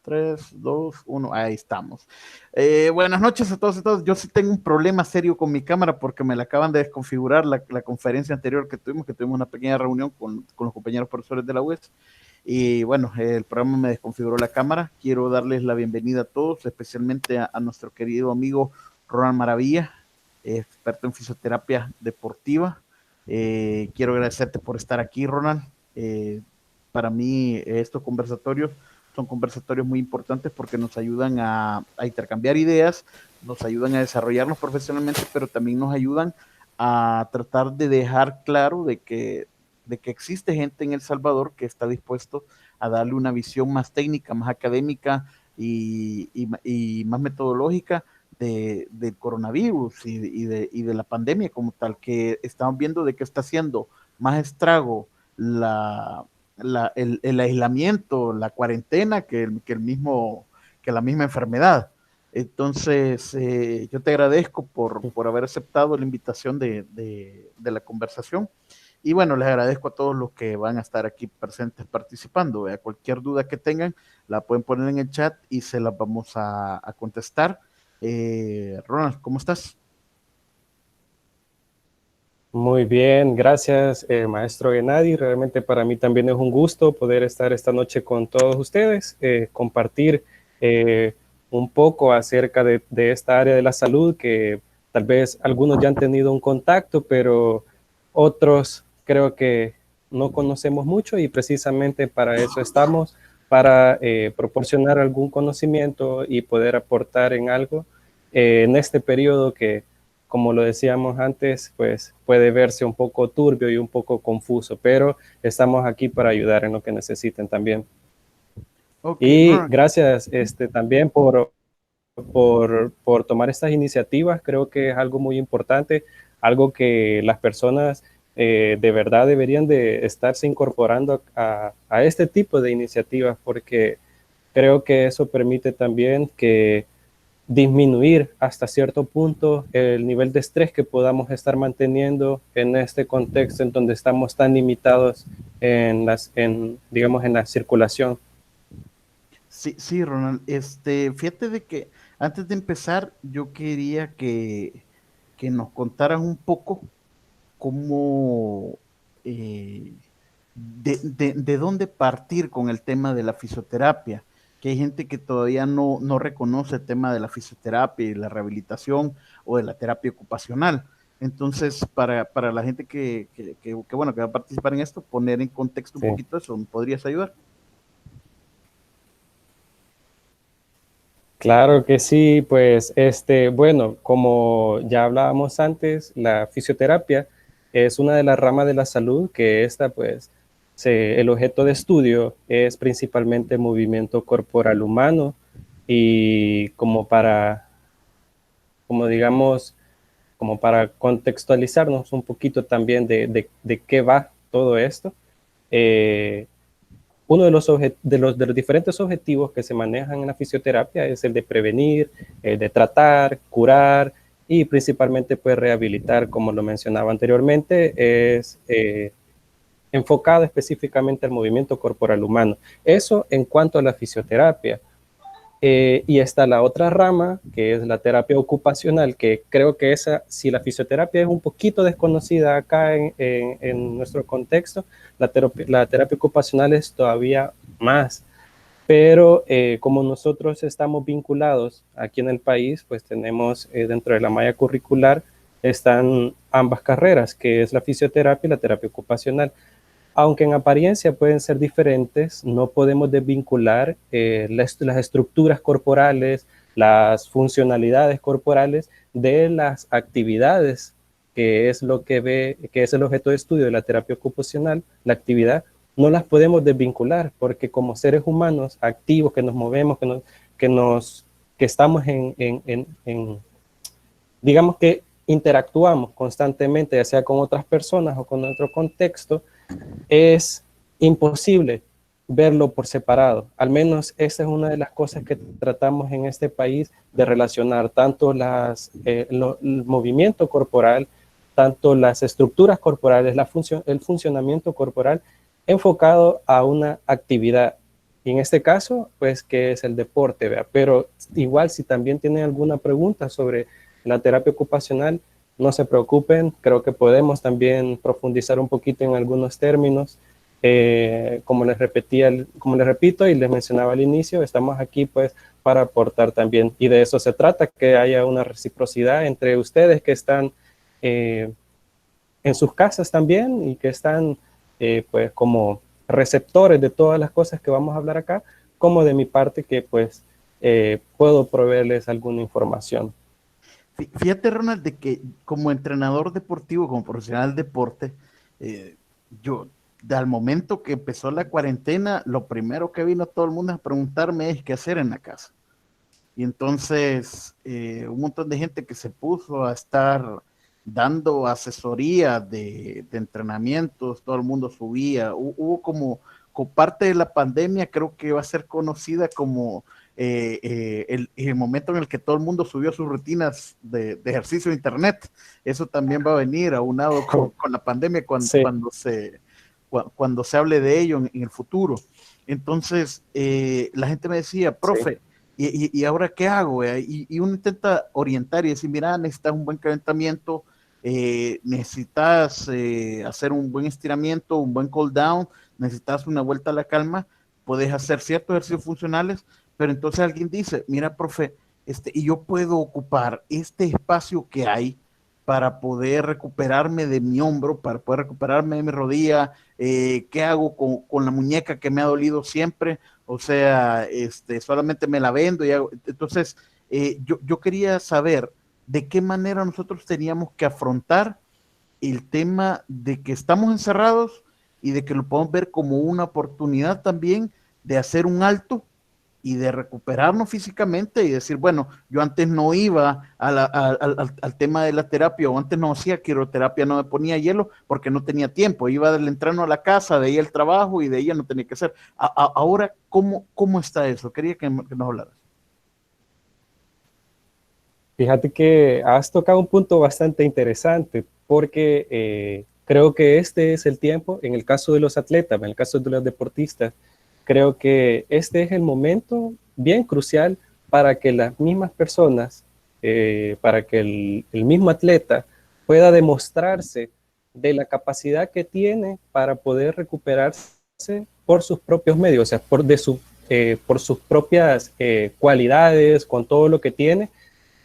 3, 2, 1, ahí estamos. Buenas noches a todos y todas. Yo sí tengo un problema serio con mi cámara porque me la acaban de desconfigurar la conferencia anterior que tuvimos una pequeña reunión con los compañeros profesores de la UES. Y bueno, el programa me desconfiguró la cámara. Quiero darles la bienvenida a todos, especialmente a nuestro querido amigo Ronald Maravilla, experto en fisioterapia deportiva. Quiero agradecerte por estar aquí, Ronald. Para mí estos conversatorios son conversatorios muy importantes porque nos ayudan a intercambiar ideas, nos ayudan a desarrollarnos profesionalmente, pero también nos ayudan a tratar de dejar claro de que existe gente en El Salvador que está dispuesto a darle una visión más técnica, más académica y más metodológica del coronavirus y de la pandemia como tal, que estamos viendo de que está haciendo más estrago el aislamiento, la cuarentena que la misma enfermedad. Entonces, yo te agradezco por haber aceptado la invitación de la conversación. Y bueno, les agradezco a todos los que van a estar aquí presentes participando. Cualquier duda que tengan, la pueden poner en el chat y se las vamos a contestar. Ronald, ¿cómo estás? Muy bien, gracias, maestro Gennady. Realmente para mí también es un gusto poder estar esta noche con todos ustedes, compartir un poco acerca de esta área de la salud que tal vez algunos ya han tenido un contacto, pero otros creo que no conocemos mucho y precisamente para eso estamos, para proporcionar algún conocimiento y poder aportar en algo en este periodo que, como lo decíamos antes, pues puede verse un poco turbio y un poco confuso, pero estamos aquí para ayudar en lo que necesiten también. Ok, Y Ronald. gracias también por tomar estas iniciativas. Creo que es algo muy importante, algo que las personas de verdad deberían de estarse incorporando a este tipo de iniciativas, porque creo que eso permite también que disminuir hasta cierto punto el nivel de estrés que podamos estar manteniendo en este contexto en donde estamos tan limitados digamos, en la circulación. Sí, sí, Ronald. Fíjate de que antes de empezar, yo quería que nos contaras un poco cómo, de dónde partir con el tema de la fisioterapia, que hay gente que todavía no reconoce el tema de la fisioterapia y la rehabilitación o de la terapia ocupacional. Entonces, para la gente bueno, que va a participar en esto, poner en contexto un Sí. poquito eso, ¿me podrías ayudar? Claro que sí, pues bueno, como ya hablábamos antes, la fisioterapia es una de las ramas de la salud que pues el objeto de estudio es principalmente movimiento corporal humano y como digamos, como para contextualizarnos un poquito también de qué va todo esto. Eh, Uno de los diferentes objetivos que se manejan en la fisioterapia es el de prevenir, el de tratar, curar y principalmente pues rehabilitar, como lo mencionaba anteriormente, es enfocado específicamente al movimiento corporal humano. Eso en cuanto a la fisioterapia. Y está la otra rama, que es la terapia ocupacional, que creo que si la fisioterapia es un poquito desconocida acá en nuestro contexto, la terapia ocupacional es todavía más. Pero como nosotros estamos vinculados aquí en el país, pues tenemos dentro de la malla curricular, están ambas carreras, que es la fisioterapia y la terapia ocupacional. Aunque en apariencia pueden ser diferentes, no podemos desvincular las estructuras corporales, las funcionalidades corporales de las actividades, que es que es el objeto de estudio de la terapia ocupacional, la actividad, no las podemos desvincular, porque como seres humanos activos que nos movemos, que, nos, que estamos digamos que interactuamos constantemente, ya sea con otras personas o con otro contexto, es imposible verlo por separado. Al menos esa es una de las cosas que tratamos en este país de relacionar tanto el movimiento corporal, tanto las estructuras corporales, el funcionamiento corporal enfocado a una actividad. Y en este caso, pues, ¿qué es el deporte? ¿Verdad? Pero igual, si también tienen alguna pregunta sobre la terapia ocupacional, no se preocupen, creo que podemos también profundizar un poquito en algunos términos. Como les repetía, como les repito y les mencionaba al inicio, estamos aquí pues para aportar también, y de eso se trata, que haya una reciprocidad entre ustedes que están en sus casas también y que están pues como receptores de todas las cosas que vamos a hablar acá, como de mi parte que pues puedo proveerles alguna información. Fíjate, Ronald, de que como entrenador deportivo, como profesional de deporte, eh, yo, al momento que empezó la cuarentena, lo primero que vino todo el mundo a preguntarme es qué hacer en la casa. Y entonces, un montón de gente que se puso a estar dando asesoría de entrenamientos, todo el mundo subía. Hubo como parte de la pandemia, creo que va a ser conocida como el momento en el que todo el mundo subió sus rutinas de ejercicio de internet. Eso también va a venir aunado con la pandemia Sí, cuando se hable de ello en el futuro. Entonces, la gente me decía, sí, profe, ¿y ahora qué hago? Y uno intenta orientar y decir, mira, necesitas un buen calentamiento, necesitas hacer un buen estiramiento, un buen cool down, necesitas una vuelta a la calma, puedes hacer ciertos ejercicios funcionales, pero entonces alguien dice, mira, profe, y yo puedo ocupar este espacio que hay para poder recuperarme de mi hombro, para poder recuperarme de mi rodilla, ¿qué hago con la muñeca que me ha dolido siempre? O sea, solamente me la vendo y hago. Entonces, yo quería saber de qué manera nosotros teníamos que afrontar el tema de que estamos encerrados y de que lo podemos ver como una oportunidad también de hacer un alto y de recuperarnos físicamente y decir, bueno, yo antes no iba al tema de la terapia o antes no hacía quiroterapia, no me ponía hielo porque no tenía tiempo, iba del entreno a la casa, de ahí el trabajo y de ella no tenía que hacer. Ahora, ¿cómo está eso? Quería que nos hablaras. fíjate que has tocado un punto bastante interesante porque creo que este es el tiempo, en el caso de los atletas, en el caso de los deportistas, creo que este es el momento bien crucial para que las mismas personas, para que el mismo atleta pueda demostrarse de la capacidad que tiene para poder recuperarse por sus propios medios, o sea, por sus propias cualidades, con todo lo que tiene.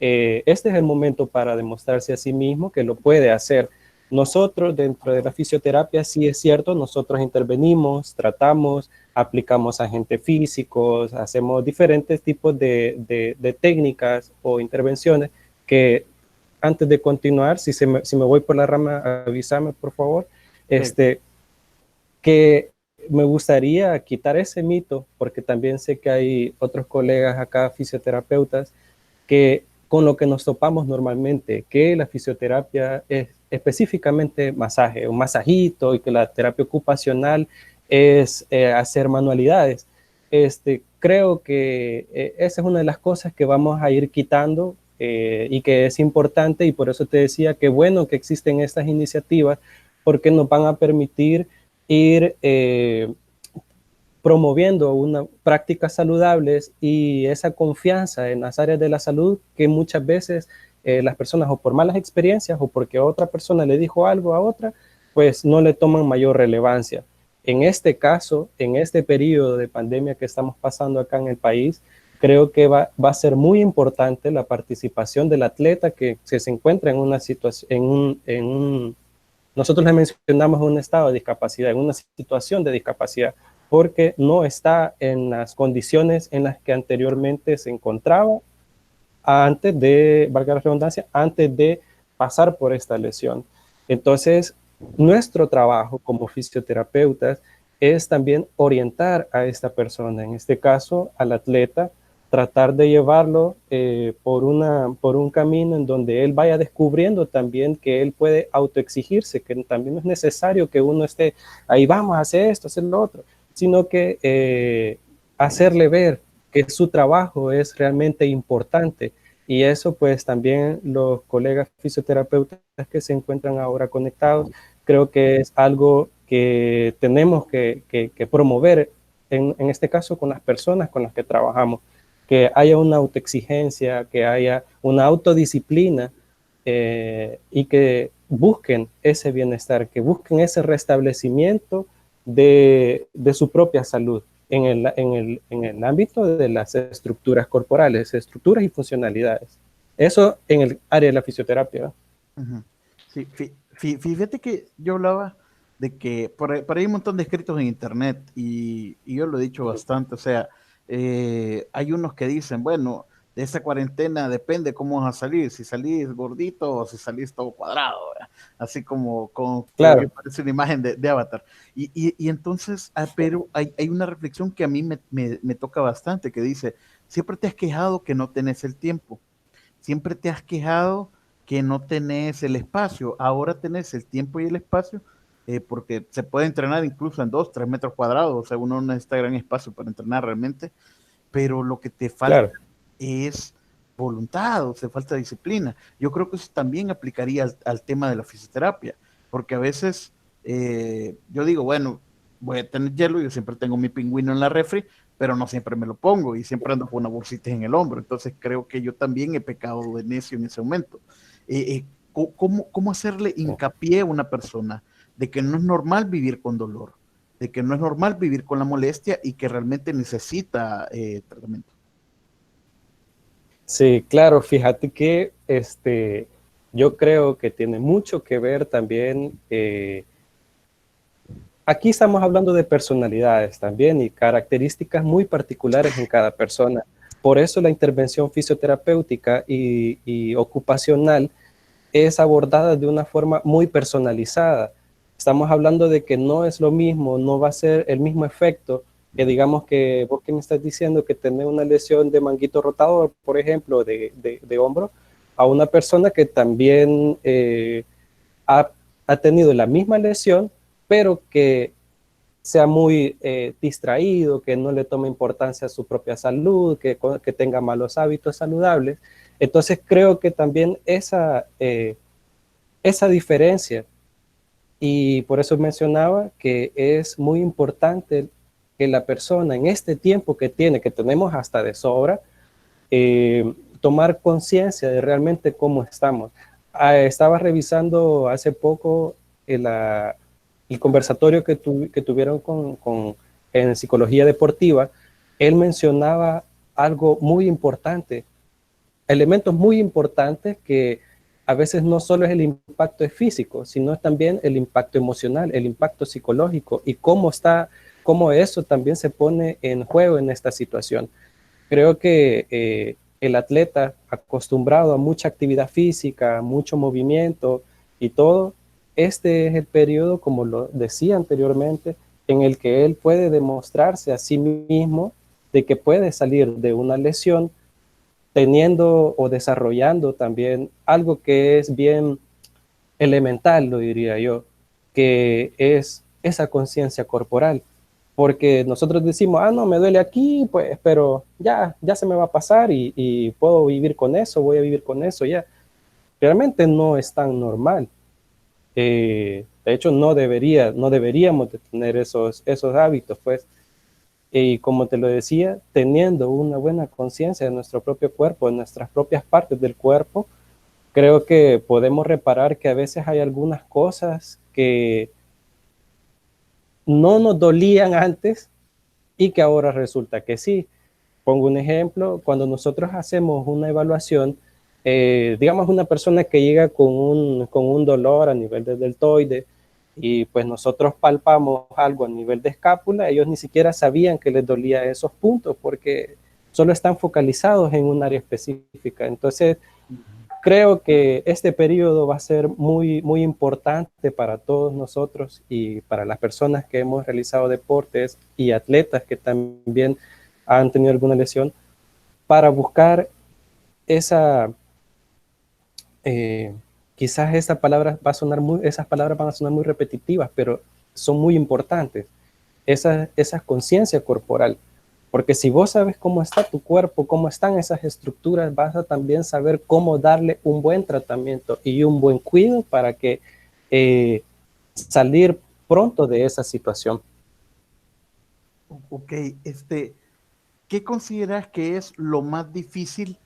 Este es el momento para demostrarse a sí mismo que lo puede hacer. Nosotros dentro de la fisioterapia, sí es cierto, nosotros intervenimos, tratamos, aplicamos agentes físicos, hacemos diferentes tipos de técnicas o intervenciones que antes de continuar, si me voy por la rama, avísame por favor, Sí. que me gustaría quitar ese mito, porque también sé que hay otros colegas acá, fisioterapeutas, que con lo que nos topamos normalmente, que la fisioterapia es específicamente masaje, un masajito, y que la terapia ocupacional es hacer manualidades. Creo que esa es una de las cosas que vamos a ir quitando y que es importante, y por eso te decía que bueno que existen estas iniciativas, porque nos van a permitir ir promoviendo una, prácticas saludables y esa confianza en las áreas de la salud que muchas veces las personas o por malas experiencias o porque otra persona le dijo algo a otra, pues no le toman mayor relevancia. En este caso, en este periodo de pandemia que estamos pasando acá en el país, creo que va a ser muy importante la participación del atleta que se encuentra en una situación, nosotros le mencionamos un estado de discapacidad, en una situación de discapacidad, porque no está en las condiciones en las que anteriormente se encontraba antes de, valga la redundancia, antes de pasar por esta lesión. Entonces, nuestro trabajo como fisioterapeutas es también orientar a esta persona, en este caso al atleta, tratar de llevarlo por un camino en donde él vaya descubriendo también que él puede autoexigirse, que también no es necesario que uno esté ahí, vamos a hacer esto, hacer lo otro, sino que hacerle ver que su trabajo es realmente importante. Y eso pues también los colegas fisioterapeutas que se encuentran ahora conectados, creo que es algo que tenemos que promover en este caso con las personas con las que trabajamos, que haya una autoexigencia, que haya una autodisciplina y que busquen ese bienestar, que busquen ese restablecimiento de su propia salud en el ámbito de las estructuras corporales, estructuras y funcionalidades. Eso en el área de la fisioterapia. Ujú. Sí, fíjate que yo hablaba de que por ahí hay un montón de escritos en internet y yo lo he dicho bastante, o sea, hay unos que dicen, bueno, de esa cuarentena depende cómo vas a salir, si salís gordito o si salís todo cuadrado, ¿verdad? Así como que Claro, parece una imagen de Avatar. Y entonces, pero hay una reflexión que a mí me toca bastante, que dice, siempre te has quejado que no tenés el tiempo, siempre te has quejado que no tenés el espacio, ahora tenés el tiempo y el espacio, porque se puede entrenar incluso en 2, 3 metros cuadrados, o sea, uno no necesita gran espacio para entrenar realmente, pero lo que te falta claro. es voluntad, o sea, falta disciplina. Yo creo que eso también aplicaría al tema de la fisioterapia, porque a veces yo digo, bueno, voy a tener hielo, yo siempre tengo mi pingüino en la refri, pero no siempre me lo pongo y siempre ando con una bolsita en el hombro. Entonces creo que yo también he pecado de necio en ese momento. ¿Cómo hacerle hincapié a una persona de que no es normal vivir con dolor, de que no es normal vivir con la molestia y que realmente necesita tratamiento? Sí, claro, fíjate que yo creo que tiene mucho que ver también, aquí estamos hablando de personalidades también y características muy particulares en cada persona. Por eso la intervención fisioterapéutica y ocupacional es abordada de una forma muy personalizada. Estamos hablando de que no es lo mismo, no va a ser el mismo efecto que digamos que vos que me estás diciendo que tenés una lesión de manguito rotador, por ejemplo, de hombro, a una persona que también ha, ha tenido la misma lesión, pero que sea muy distraído, que no le tome importancia a su propia salud, que tenga malos hábitos saludables. Entonces creo que también esa diferencia, y por eso mencionaba que es muy importante que la persona en este tiempo que tiene, que tenemos hasta de sobra, tomar conciencia de realmente cómo estamos. Estaba revisando hace poco el conversatorio que tuvieron en psicología deportiva. Él mencionaba algo muy importante, elementos muy importantes que a veces no solo es el impacto físico, sino también el impacto emocional, el impacto psicológico y cómo eso también se pone en juego en esta situación. Creo que el atleta acostumbrado a mucha actividad física, mucho movimiento y todo, este es el periodo, como lo decía anteriormente, en el que él puede demostrarse a sí mismo de que puede salir de una lesión teniendo o desarrollando también algo que es bien elemental, lo diría yo, que es esa conciencia corporal. Porque nosotros decimos, ah, no, me duele aquí, pues, pero ya se me va a pasar y puedo vivir con eso, voy a vivir con eso, ya. Realmente no es tan normal. De hecho, no deberíamos de tener esos hábitos, pues. Y como te lo decía, teniendo una buena conciencia de nuestro propio cuerpo, de nuestras propias partes del cuerpo, creo que podemos reparar que a veces hay algunas cosas que no nos dolían antes y que ahora resulta que sí. Pongo un ejemplo, cuando nosotros hacemos una evaluación, digamos una persona que llega con un dolor a nivel del deltoide y pues nosotros palpamos algo a nivel de escápula, ellos ni siquiera sabían que les dolía esos puntos porque solo están focalizados en un área específica. Entonces, creo que este periodo va a ser muy, muy importante para todos nosotros y para las personas que hemos realizado deportes y atletas que también han tenido alguna lesión, para buscar esa, eh, quizás esas palabras van a sonar muy repetitivas, pero son muy importantes, esa conciencia corporal. Porque si vos sabes cómo está tu cuerpo, cómo están esas estructuras, vas a también saber cómo darle un buen tratamiento y un buen cuidado para que salir pronto de esa situación. Ok, ¿qué consideras que es lo más difícil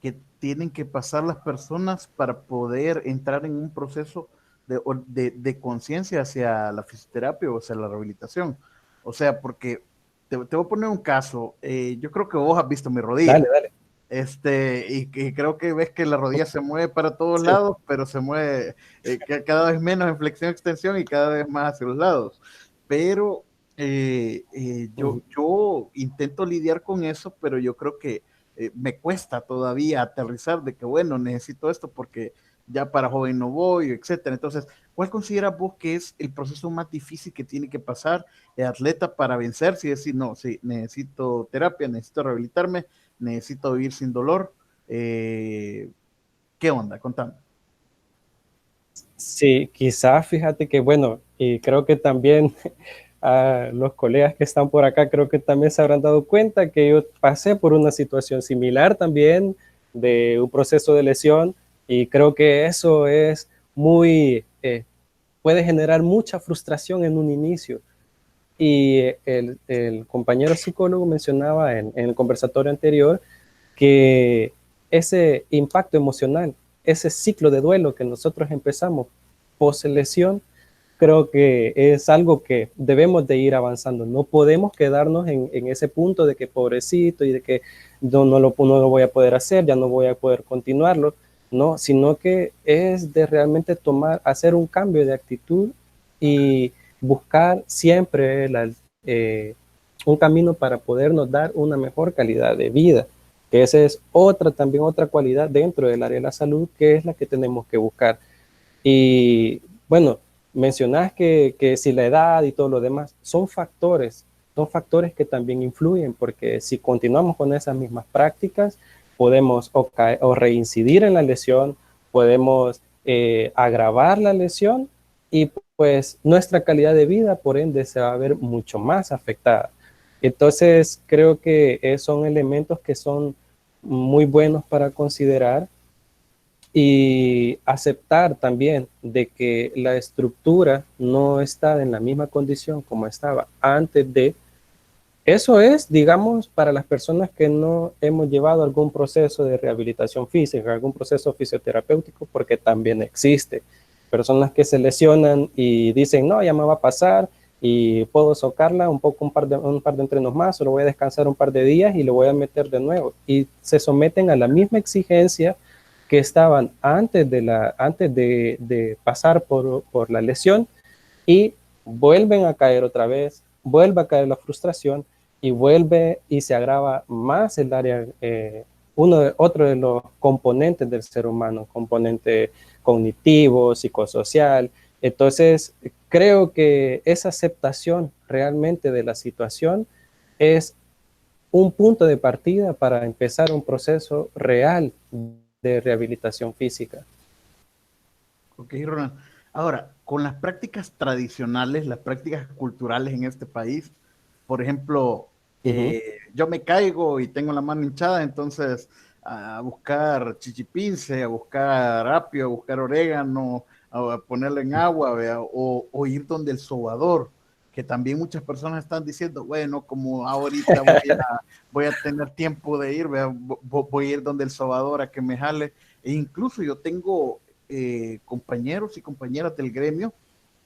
que tienen que pasar las personas para poder entrar en un proceso de conciencia hacia la fisioterapia o hacia la rehabilitación? O sea, porque te voy a poner un caso. Yo creo que vos has visto mi rodilla. Dale, dale. Y creo que ves que la rodilla se mueve para todos Sí. lados, pero se mueve cada vez menos en flexión, extensión y cada vez más hacia los lados. Pero Ujú. yo intento lidiar con eso, pero yo creo que me cuesta todavía aterrizar de que, bueno, necesito esto porque ya para joven no voy, etcétera. Entonces, ¿cuál consideras vos que es el proceso más difícil que tiene que pasar el atleta para vencerse y decir, no, sí, necesito terapia, necesito rehabilitarme, necesito vivir sin dolor? Eh, ¿Qué onda? Contame. Sí, quizás fíjate que, bueno, y creo que también a los colegas que están por acá, creo que también se habrán dado cuenta que yo pasé por una situación similar también de un proceso de lesión y creo que eso es muy, puede generar mucha frustración en un inicio. Y el compañero psicólogo mencionaba en el conversatorio anterior que ese impacto emocional, ese ciclo de duelo que nosotros empezamos post lesión, creo que es algo que debemos de ir avanzando. No podemos quedarnos en ese punto de que pobrecito y de que no lo voy a poder hacer, ya no voy a poder continuarlo, no, sino que es de realmente hacer un cambio de actitud y buscar siempre un camino para podernos dar una mejor calidad de vida, que esa es también otra cualidad dentro del área de la salud, que es la que tenemos que buscar. Y bueno, mencionás que si la edad y todo lo demás son factores que también influyen, porque si continuamos con esas mismas prácticas, podemos o reincidir en la lesión, podemos agravar la lesión y pues nuestra calidad de vida, por ende, se va a ver mucho más afectada. Entonces, creo que son elementos que son muy buenos para considerar y aceptar también de que la estructura no está en la misma condición como estaba antes de. Eso es, digamos, para las personas que no hemos llevado algún proceso de rehabilitación física, algún proceso fisioterapéutico, porque también existe. Personas que se lesionan y dicen, no, ya me va a pasar y puedo socarla un poco, un par de entrenos más, o lo voy a descansar un par de días y lo voy a meter de nuevo. Y se someten a la misma exigencia que estaban antes de pasar por la lesión y vuelven a caer otra vez, vuelve a caer la frustración y vuelve y se agrava más el área, otro de los componentes del ser humano, componente cognitivo, psicosocial. Entonces, creo que esa aceptación realmente de la situación es un punto de partida para empezar un proceso real de rehabilitación física. Ok, Ronald. Ahora, con las prácticas tradicionales, las prácticas culturales en este país, por ejemplo, Uh -huh. yo me caigo y tengo la mano hinchada, entonces a buscar chichipince, a buscar apio, a buscar orégano, a ponerlo en agua, ¿vea? O ir donde el sobador, que también muchas personas están diciendo, bueno, como ahorita voy a tener tiempo de ir, ¿vea? Voy a ir donde el sobador a que me jale. E incluso yo tengo compañeros y compañeras del gremio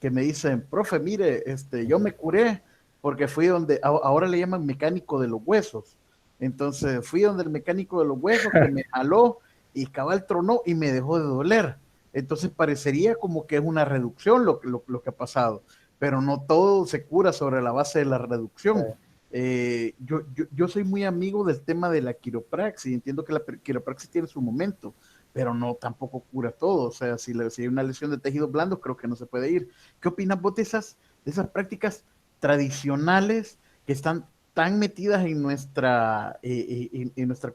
que me dicen, profe, mire, yo me curé porque fui donde, ahora le llaman mecánico de los huesos. Entonces fui donde el mecánico de los huesos que me jaló y cabal tronó y me dejó de doler. Entonces parecería como que es una reducción lo que ha pasado, pero no todo se cura sobre la base de la reducción. Yo soy muy amigo del tema de la quiropraxia y entiendo que la quiropraxia tiene su momento, pero no tampoco cura todo. O sea, si hay una lesión de tejidos blandos, creo que no se puede ir. ¿Qué opinas vos de esas prácticas tradicionales que están tan metidas en nuestra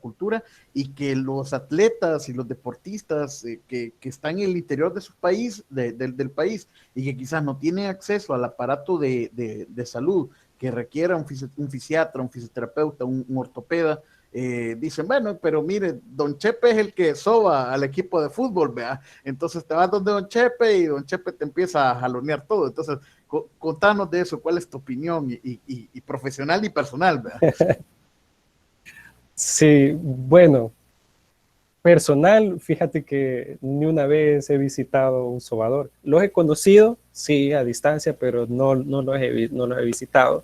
cultura y que los atletas y los deportistas que están en el interior de su país, del país, y que quizás no tienen acceso al aparato de salud que requiera un fisiatra, un fisioterapeuta, un ortopeda, dicen, bueno, pero mire, Don Chepe es el que soba al equipo de fútbol, vea. Entonces te vas donde Don Chepe y Don Chepe te empieza a jalonear todo. Entonces, Contanos de eso, ¿cuál es tu opinión y profesional y personal, ¿verdad? Sí, bueno, personal, fíjate que ni una vez he visitado un sobador. Los he conocido, sí, a distancia, pero no los he visitado.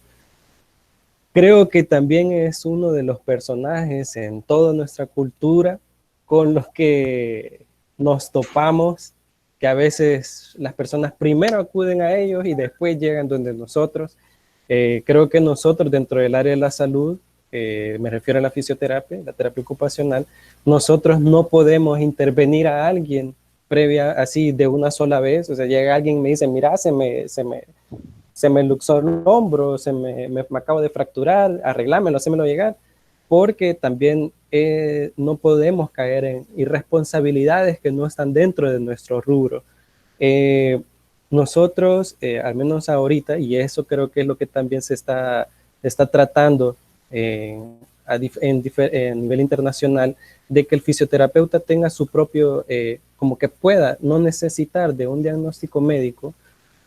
Creo que también es uno de los personajes en toda nuestra cultura con los que nos topamos, que a veces las personas primero acuden a ellos y después llegan donde nosotros. Creo que nosotros dentro del área de la salud, me refiero a la fisioterapia, la terapia ocupacional, nosotros no podemos intervenir a alguien previa, así de una sola vez. O sea, llega alguien y me dice, mira, se me luxó el hombro, me acabo de fracturar, arreglámelo, hacémelo llegar, porque también no podemos caer en irresponsabilidades que no están dentro de nuestro rubro. Eh, Nosotros, al menos ahorita, y eso creo que es lo que también está tratando en nivel internacional, de que el fisioterapeuta tenga su propio, como que pueda no necesitar de un diagnóstico médico,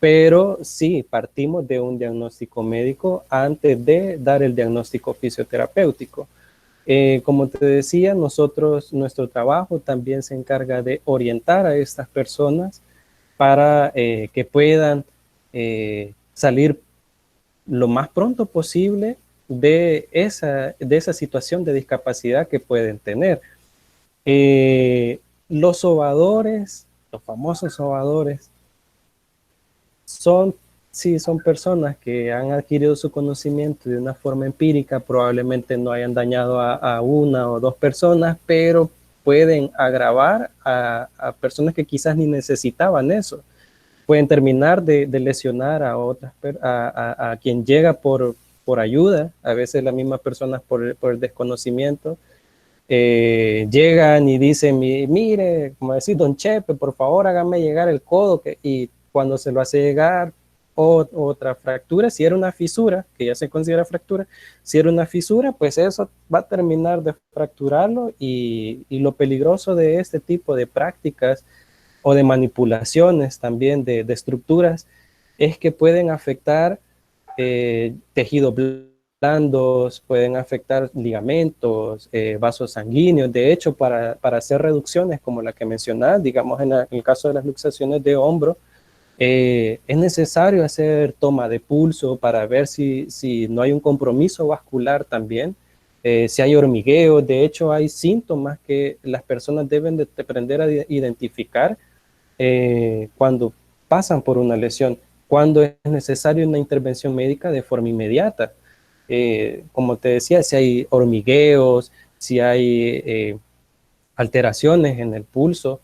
pero sí partimos de un diagnóstico médico antes de dar el diagnóstico fisioterapéutico. Como te decía, nuestro trabajo también se encarga de orientar a estas personas para que puedan salir lo más pronto posible de esa situación de discapacidad que pueden tener. Los sobadores, los famosos sobadores, son, sí, son personas que han adquirido su conocimiento de una forma empírica, probablemente no hayan dañado a una o dos personas, pero pueden agravar a personas que quizás ni necesitaban eso. Pueden terminar de lesionar a otras, a quien llega por ayuda, a veces las mismas personas por el desconocimiento. Llegan y dicen, mire, como decir, don Chepe, por favor hágame llegar el codo, y cuando se lo hace llegar otra fractura, si era una fisura, que ya se considera fractura, si era una fisura, pues eso va a terminar de fracturarlo, y lo peligroso de este tipo de prácticas o de manipulaciones también de estructuras es que pueden afectar tejidos blandos, pueden afectar ligamentos, vasos sanguíneos. De hecho, para hacer reducciones como la que mencionas, digamos en el caso de las luxaciones de hombro, es necesario hacer toma de pulso para ver si no hay un compromiso vascular también, si hay hormigueo. De hecho, hay síntomas que las personas deben de aprender a identificar cuando pasan por una lesión, cuando es necesaria una intervención médica de forma inmediata. Como te decía, si hay hormigueos, si hay alteraciones en el pulso,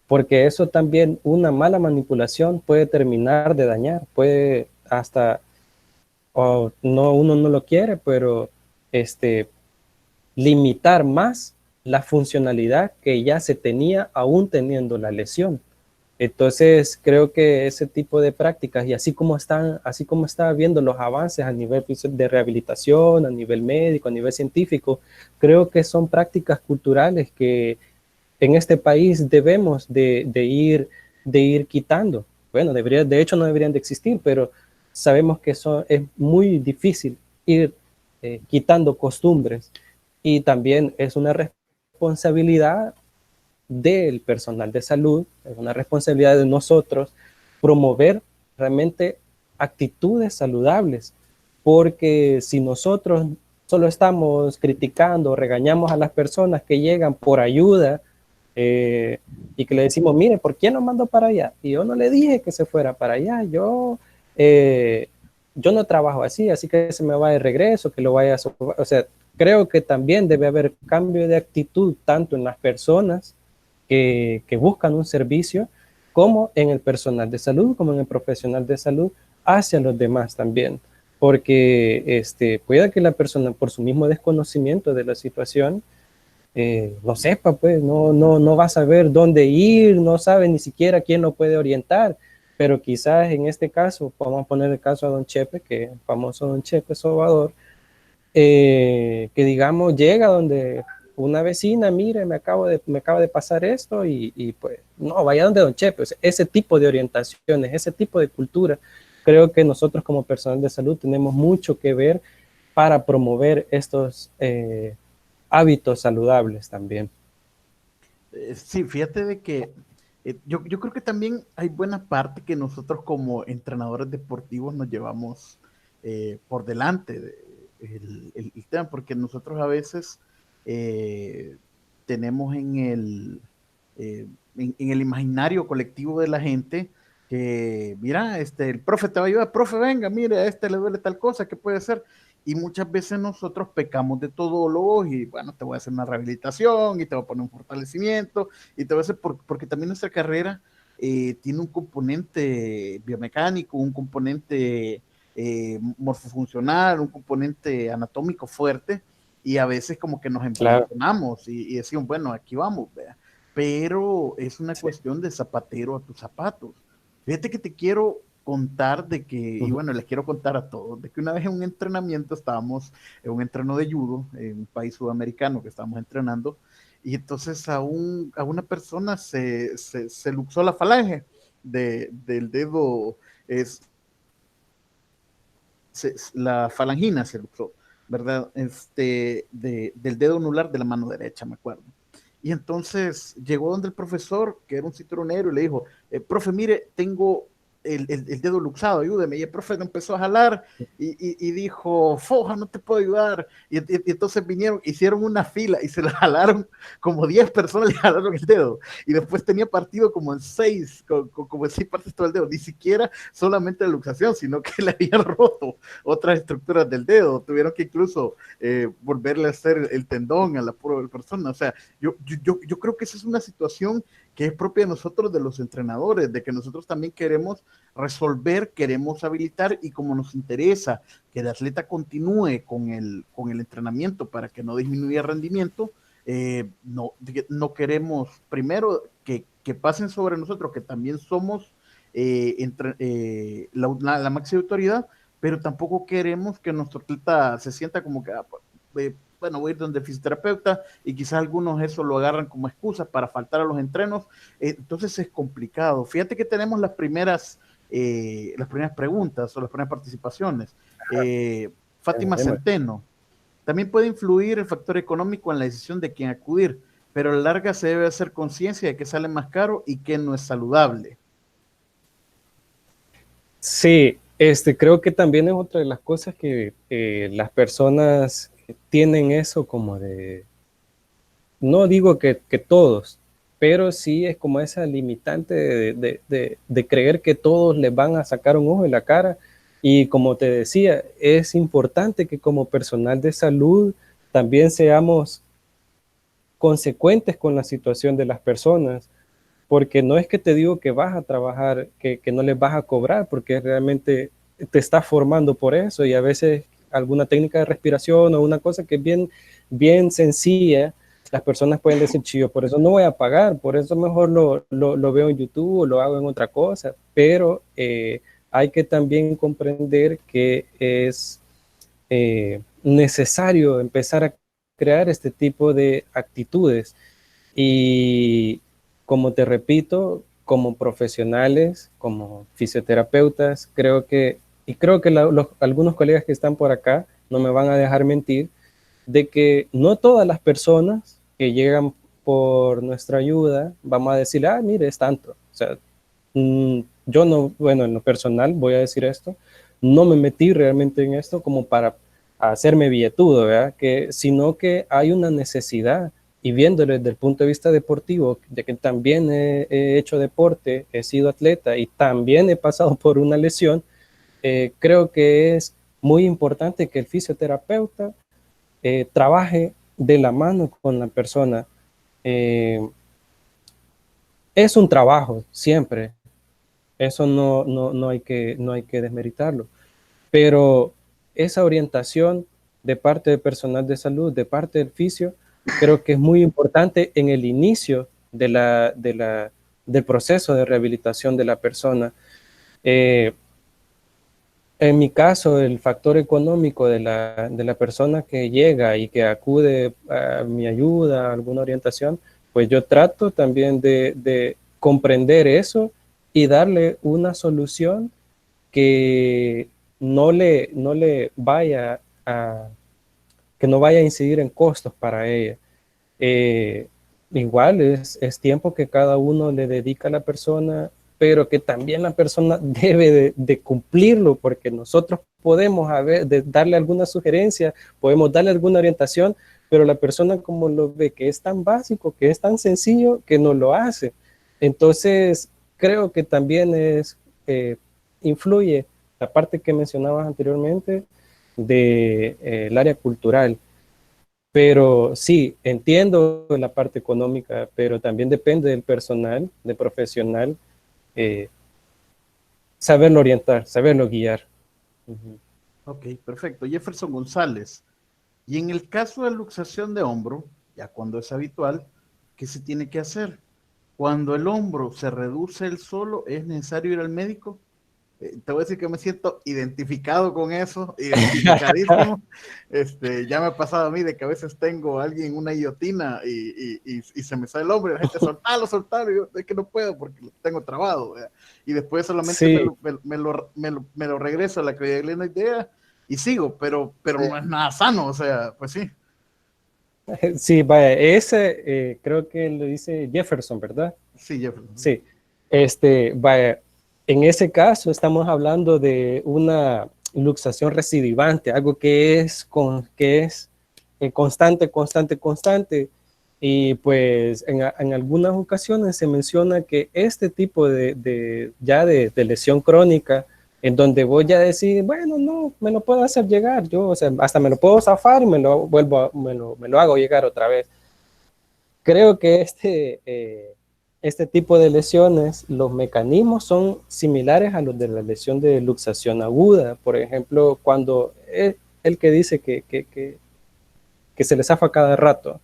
porque eso también, una mala manipulación puede terminar de dañar, puede hasta, no, uno no lo quiere, pero limitar más la funcionalidad que ya se tenía aún teniendo la lesión. Entonces, creo que ese tipo de prácticas, y así como está viendo los avances a nivel de rehabilitación, a nivel médico, a nivel científico, creo que son prácticas culturales que en este país debemos de ir quitando. Bueno, de hecho no deberían de existir, pero sabemos que es muy difícil ir quitando costumbres, y también es una responsabilidad del personal de salud, es una responsabilidad de nosotros promover realmente actitudes saludables, porque si nosotros solo estamos criticando, regañamos a las personas que llegan por ayuda, y que le decimos, mire, ¿por qué nos mandó para allá? Y yo no le dije que se fuera para allá, yo no trabajo así que se me va de regreso, que lo vaya a... O sea, creo que también debe haber cambio de actitud tanto en las personas que buscan un servicio, como en el personal de salud, como en el profesional de salud, hacia los demás también. Porque puede que la persona, por su mismo desconocimiento de la situación, no sepa, pues, no va a saber dónde ir, no sabe ni siquiera quién lo puede orientar. Pero quizás en este caso, vamos a poner el caso a don Chepe, que es el famoso don Chepe Sobador, que digamos llega donde una vecina, mire, me acaba de pasar esto, y pues no, vaya donde don Chepe. O sea, ese tipo de orientaciones, ese tipo de cultura, creo que nosotros como personal de salud tenemos mucho que ver para promover estos hábitos saludables también. Sí, fíjate de que yo creo que también hay buena parte que nosotros como entrenadores deportivos nos llevamos por delante el tema, porque nosotros a veces eh, tenemos en el imaginario colectivo de la gente que, mira, el profe te va a ayudar, profe, venga, mire, a este le duele tal cosa, ¿qué puede ser? Y muchas veces nosotros pecamos de todólogos y bueno, te voy a hacer una rehabilitación y te voy a poner un fortalecimiento y te voy a hacer porque también nuestra carrera tiene un componente biomecánico, un componente morfofuncional, un componente anatómico fuerte y a veces como que nos Claro. envalentonamos y decimos, bueno, aquí vamos, vea. Pero es una Sí. cuestión de zapatero a tus zapatos. Fíjate que te quiero contar de que, y Ujú. bueno, les quiero contar a todos, de que una vez en un entrenamiento estábamos en un entreno de judo en un país sudamericano que estábamos entrenando, y entonces a una persona se luxó la falange del dedo, es, la falangina se luxó, ¿verdad? Del dedo anular de la mano derecha, me acuerdo. Y entonces llegó donde el profesor, que era un cinturonero, y le dijo, profe, mire, tengo el dedo luxado, ayúdeme. Y el profe empezó a jalar y dijo, Foja, no te puedo ayudar. Y entonces vinieron, hicieron una fila y se la jalaron, como 10 personas le jalaron el dedo. Y después tenía partido como en 6, como en 6 partes todo el dedo. Ni siquiera solamente la luxación, sino que le habían roto otras estructuras del dedo. Tuvieron que incluso volverle a hacer el tendón a la pobre persona. O sea, yo creo que esa es una situación que es propia de nosotros, de los entrenadores, de que nosotros también queremos resolver, queremos habilitar y como nos interesa que el atleta continúe con el entrenamiento para que no disminuya el rendimiento, no queremos primero que pasen sobre nosotros, que también somos la máxima autoridad, pero tampoco queremos que nuestro atleta se sienta como que, bueno, voy a ir donde el fisioterapeuta y quizás algunos eso lo agarran como excusa para faltar a los entrenos. Entonces es complicado. Fíjate que tenemos las primeras preguntas o las primeras participaciones. Fátima Centeno. También puede influir el factor económico en la decisión de quién acudir, pero a la larga se debe hacer conciencia de que sale más caro y que no es saludable. Sí, creo que también es otra de las cosas que las personas tienen eso como de, no digo que todos, pero sí es como esa limitante de creer que todos les van a sacar un ojo en la cara. Y como te decía, es importante que como personal de salud también seamos consecuentes con la situación de las personas, porque no es que te digo que vas a trabajar, que no les vas a cobrar, porque realmente te estás formando por eso y a veces alguna técnica de respiración o una cosa que es bien, bien sencilla, las personas pueden decir, chío, por eso no voy a pagar, por eso mejor lo veo en YouTube o lo hago en otra cosa, pero hay que también comprender que es necesario empezar a crear este tipo de actitudes y como te repito, como profesionales, como fisioterapeutas, creo que algunos colegas que están por acá no me van a dejar mentir, de que no todas las personas que llegan por nuestra ayuda, vamos a decir, ah, mire, es tanto. O sea, yo no, bueno, en lo personal voy a decir esto, no me metí realmente en esto como para hacerme billetudo, ¿verdad? Sino que hay una necesidad y viéndolo desde el punto de vista deportivo, de que también he hecho deporte, he sido atleta y también he pasado por una lesión, creo que es muy importante que el fisioterapeuta trabaje de la mano con la persona. Eh, es un trabajo siempre, eso no hay que desmeritarlo, pero esa orientación de parte del personal de salud, de parte del fisio, creo que es muy importante en el inicio del proceso de rehabilitación de la persona. Eh, en mi caso, el factor económico de la persona que llega y que acude a mi ayuda, a alguna orientación, pues yo trato también de comprender eso y darle una solución que no le vaya que no vaya a incidir en costos para ella. Eh, Igual es tiempo que cada uno le dedica a la persona, pero que también la persona debe de cumplirlo, porque nosotros podemos darle alguna sugerencia, podemos darle alguna orientación, pero la persona como lo ve que es tan básico, que es tan sencillo, que no lo hace. Entonces, creo que también influye la parte que mencionabas anteriormente del área cultural. Pero sí, entiendo la parte económica, pero también depende del personal, del profesional, eh, saberlo orientar, saberlo guiar. Ujú. Ok, perfecto. Jefferson González. Y en el caso de luxación de hombro, ya cuando es habitual, ¿qué se tiene que hacer? Cuando el hombro se reduce el solo, ¿es necesario ir al médico? Te voy a decir que me siento identificado con eso, identificadísimo. Ya me ha pasado a mí de que a veces tengo a alguien una guillotina y se me sale el hombro y la gente soltalo, y yo es que no puedo porque lo tengo trabado, ¿verdad? Y después solamente Sí, me lo regreso a la credibilidad idea y sigo, pero no es nada sano, o sea, pues sí. sí, vaya, ese creo que lo dice Jefferson, ¿verdad? Sí, Jefferson. Sí, vaya, en ese caso estamos hablando de una luxación recidivante, algo que es constante, constante, constante. Y pues en algunas ocasiones se menciona que este tipo de lesión crónica, en donde voy a decir, bueno, no, me lo puedo hacer llegar, yo, o sea, hasta me lo puedo zafar y me lo hago llegar otra vez. Creo que este tipo de lesiones, los mecanismos son similares a los de la lesión de luxación aguda. Por ejemplo, cuando el que dice que se le zafa cada rato,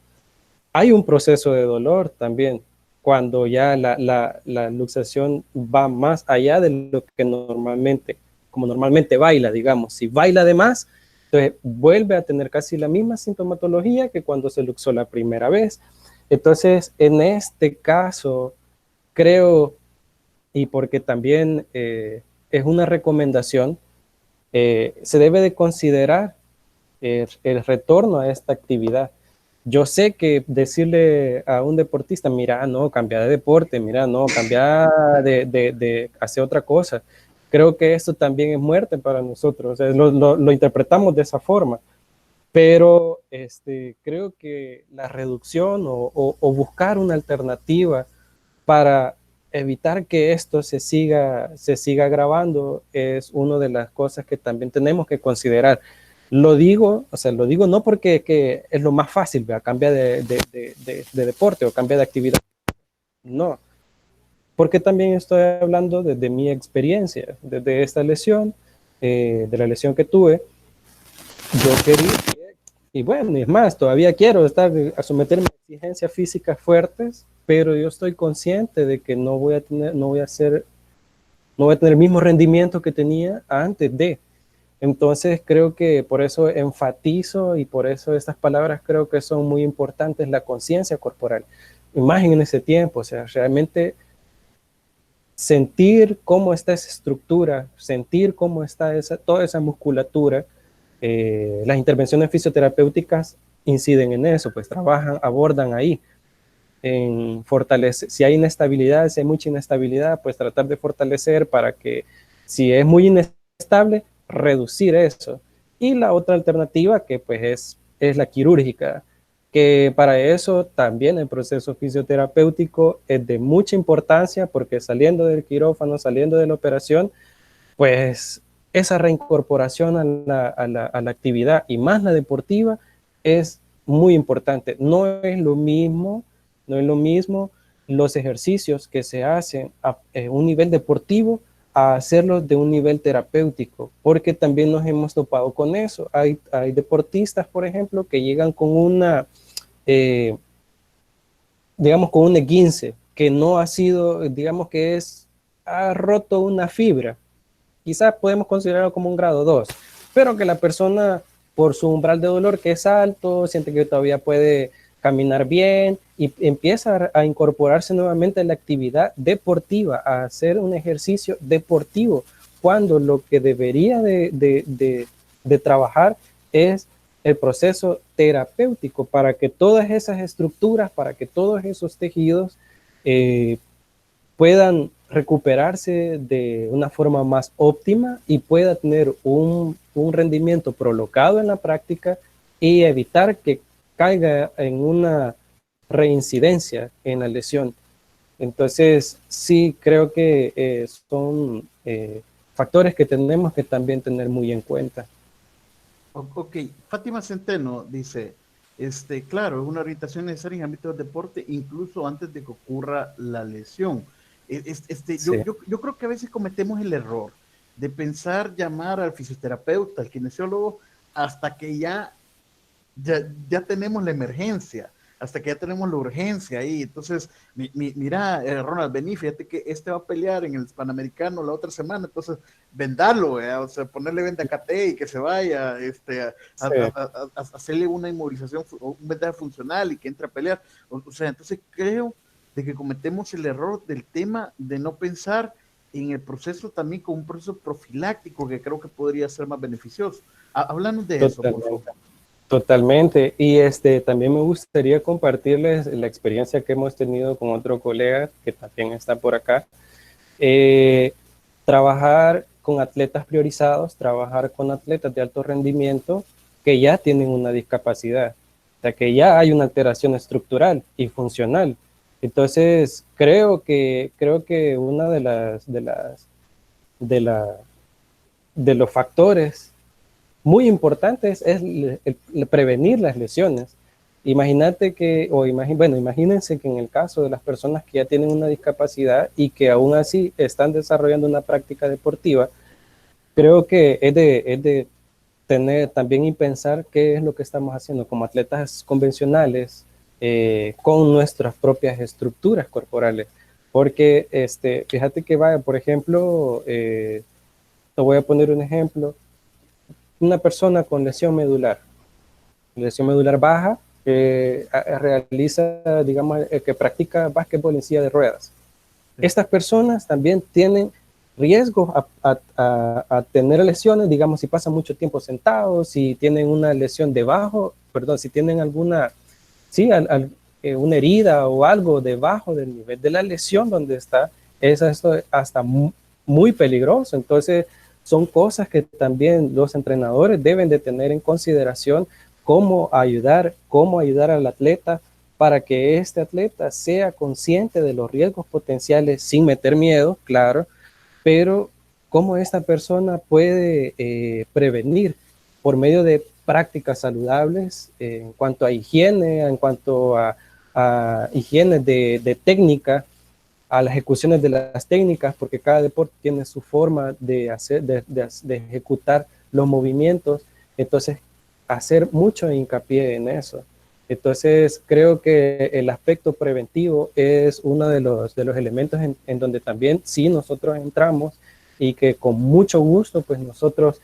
hay un proceso de dolor también, cuando ya la luxación va más allá de lo que como normalmente baila, digamos. Si baila de más, entonces vuelve a tener casi la misma sintomatología que cuando se luxó la primera vez. Entonces, en este caso, creo, y porque también es una recomendación, se debe de considerar el retorno a esta actividad. Yo sé que decirle a un deportista, mira, no, cambia de deporte, mira, no, cambia de hacer otra cosa. Creo que esto también es muerte para nosotros, o sea, lo interpretamos de esa forma, pero creo que la reducción o buscar una alternativa para evitar que esto se siga agravando es una de las cosas que también tenemos que considerar. Lo digo, o sea, lo digo no porque que es lo más fácil, ¿verdad? Cambia de deporte o cambia de actividad, no, porque también estoy hablando desde mi experiencia, desde esta lesión, de la lesión que tuve. Yo quería, y bueno, y es más, todavía quiero a someterme a exigencias físicas fuertes, pero yo estoy consciente de que no voy a tener el mismo rendimiento que tenía antes de. Entonces creo que por eso enfatizo y por eso estas palabras creo que son muy importantes, la conciencia corporal. Imagen en ese tiempo, o sea, realmente sentir cómo está esa estructura, sentir cómo está toda esa musculatura. Las intervenciones fisioterapéuticas inciden en eso, pues abordan ahí, en fortalecer, si hay inestabilidad, si hay mucha inestabilidad, pues tratar de fortalecer para que, si es muy inestable, reducir eso. Y la otra alternativa que pues es la quirúrgica, que para eso también el proceso fisioterapéutico es de mucha importancia, porque saliendo del quirófano, saliendo de la operación, pues esa reincorporación a la actividad y más la deportiva es muy importante. No es lo mismo los ejercicios que se hacen a un nivel deportivo a hacerlos de un nivel terapéutico, porque también nos hemos topado con eso. Hay deportistas, por ejemplo, que llegan eh, digamos, con un esguince que no ha sido, digamos que ha roto una fibra, quizás podemos considerarlo como un grado 2, pero que la persona, por su umbral de dolor que es alto, siente que todavía puede caminar bien y empieza a incorporarse nuevamente a la actividad deportiva, a hacer un ejercicio deportivo, cuando lo que debería de trabajar es el proceso terapéutico para que todas esas estructuras, para que todos esos tejidos puedan recuperarse de una forma más óptima y pueda tener un rendimiento prolongado en la práctica y evitar que caiga en una reincidencia en la lesión. Entonces, sí, creo que son factores que tenemos que también tener muy en cuenta. Ok, Fátima Centeno dice, claro, es una orientación necesaria en ámbito del deporte, incluso antes de que ocurra la lesión. Sí. Yo creo que a veces cometemos el error de pensar llamar al fisioterapeuta, al kinesiólogo, hasta que ya tenemos la emergencia, hasta que ya tenemos la urgencia ahí. Entonces, mira, Ronald, vení, fíjate que va a pelear en el Panamericano la otra semana, entonces vendarlo, o sea, ponerle vendacate y que se vaya, Sí. a hacerle una inmovilización, un vendaje funcional y que entre a pelear. O sea, entonces creo de que cometemos el error del tema de no pensar en el proceso también como un proceso profiláctico que creo que podría ser más beneficioso. Háblanos de eso, por favor. Totalmente. Y también me gustaría compartirles la experiencia que hemos tenido con otro colega que también está por acá. Trabajar con atletas priorizados, trabajar con atletas de alto rendimiento que ya tienen una discapacidad, o sea, que ya hay una alteración estructural y funcional. Entonces, creo que una de los factores muy importantes es el prevenir las lesiones. Imagínense que en el caso de las personas que ya tienen una discapacidad y que aún así están desarrollando una práctica deportiva, creo que es de tener también y pensar qué es lo que estamos haciendo como atletas convencionales con nuestras propias estructuras corporales. Porque fíjate que vaya, por ejemplo, te voy a poner un ejemplo, una persona con lesión medular baja, que realiza, digamos, que practica básquetbol en silla de ruedas. Estas personas también tienen riesgo a tener lesiones, digamos, si pasan mucho tiempo sentados, si tienen una lesión debajo, perdón, si tienen alguna, sí, una herida o algo debajo del nivel de la lesión donde está, es esto hasta muy peligroso. Entonces, son cosas que también los entrenadores deben de tener en consideración, cómo ayudar al atleta para que este atleta sea consciente de los riesgos potenciales sin meter miedo, claro, pero cómo esta persona puede prevenir por medio de prácticas saludables en cuanto a higiene, en cuanto a higiene de técnica, a las ejecuciones de las técnicas, porque cada deporte tiene su forma de ejecutar los movimientos. Entonces, hacer mucho hincapié en eso. Entonces, creo que el aspecto preventivo es uno de los elementos en donde también sí nosotros entramos y que con mucho gusto pues nosotros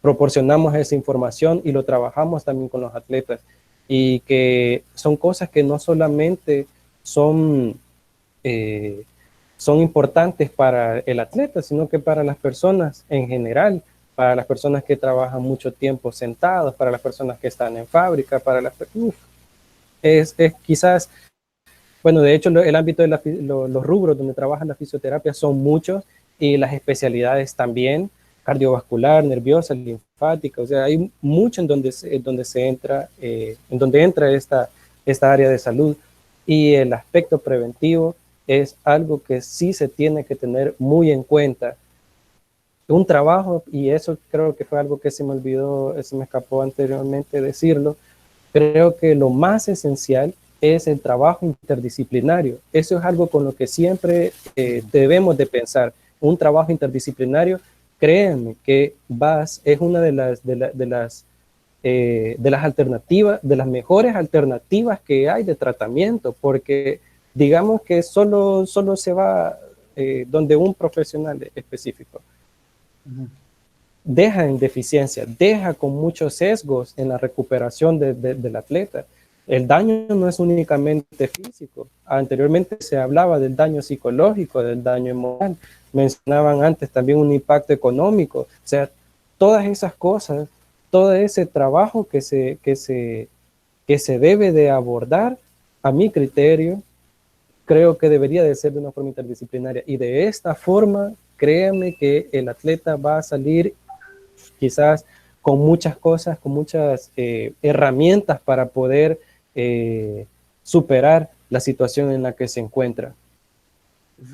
proporcionamos esa información y lo trabajamos también con los atletas, y que son cosas que no solamente son son importantes para el atleta, sino que para las personas en general, para las personas que trabajan mucho tiempo sentados, para las personas que están en fábrica, para las es quizás, bueno, de hecho el ámbito de los rubros donde trabaja la fisioterapia son muchos, y las especialidades también, cardiovascular, nerviosa, linfática, o sea, hay mucho en donde se entra, en donde entra esta área de salud, y el aspecto preventivo es algo que sí se tiene que tener muy en cuenta. Un trabajo, y eso creo que fue algo que se me olvidó, se me escapó anteriormente decirlo, creo que lo más esencial es el trabajo interdisciplinario. Eso es algo con lo que siempre debemos de pensar. Un trabajo interdisciplinario, créanme que es una de las alternativas, de las mejores alternativas que hay de tratamiento, porque digamos que solo se va donde un profesional específico. Deja en deficiencia, deja con muchos sesgos en la recuperación del atleta. El daño no es únicamente físico. Anteriormente se hablaba del daño psicológico, del daño emocional, mencionaban antes también un impacto económico, o sea, todas esas cosas, todo ese trabajo que se debe de abordar, a mi criterio, creo que debería de ser de una forma interdisciplinaria, y de esta forma, créanme que el atleta va a salir quizás con muchas cosas, con muchas herramientas para poder superar la situación en la que se encuentra.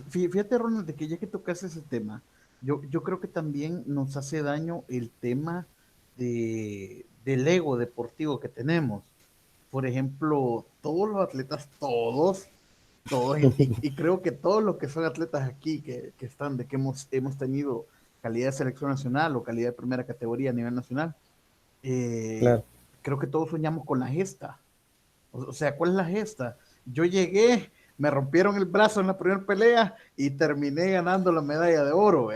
Fíjate, Ronald, de que ya que tocaste ese tema, yo creo que también nos hace daño el tema del ego deportivo que tenemos. Por ejemplo, todos los atletas, todos, y creo que todos los que son atletas aquí, que están, de que hemos tenido calidad de selección nacional o calidad de primera categoría a nivel nacional, eh, Claro. creo que todos soñamos con la gesta. O sea, ¿cuál es la gesta? Yo llegué, me rompieron el brazo en la primera pelea y terminé ganando la medalla de oro.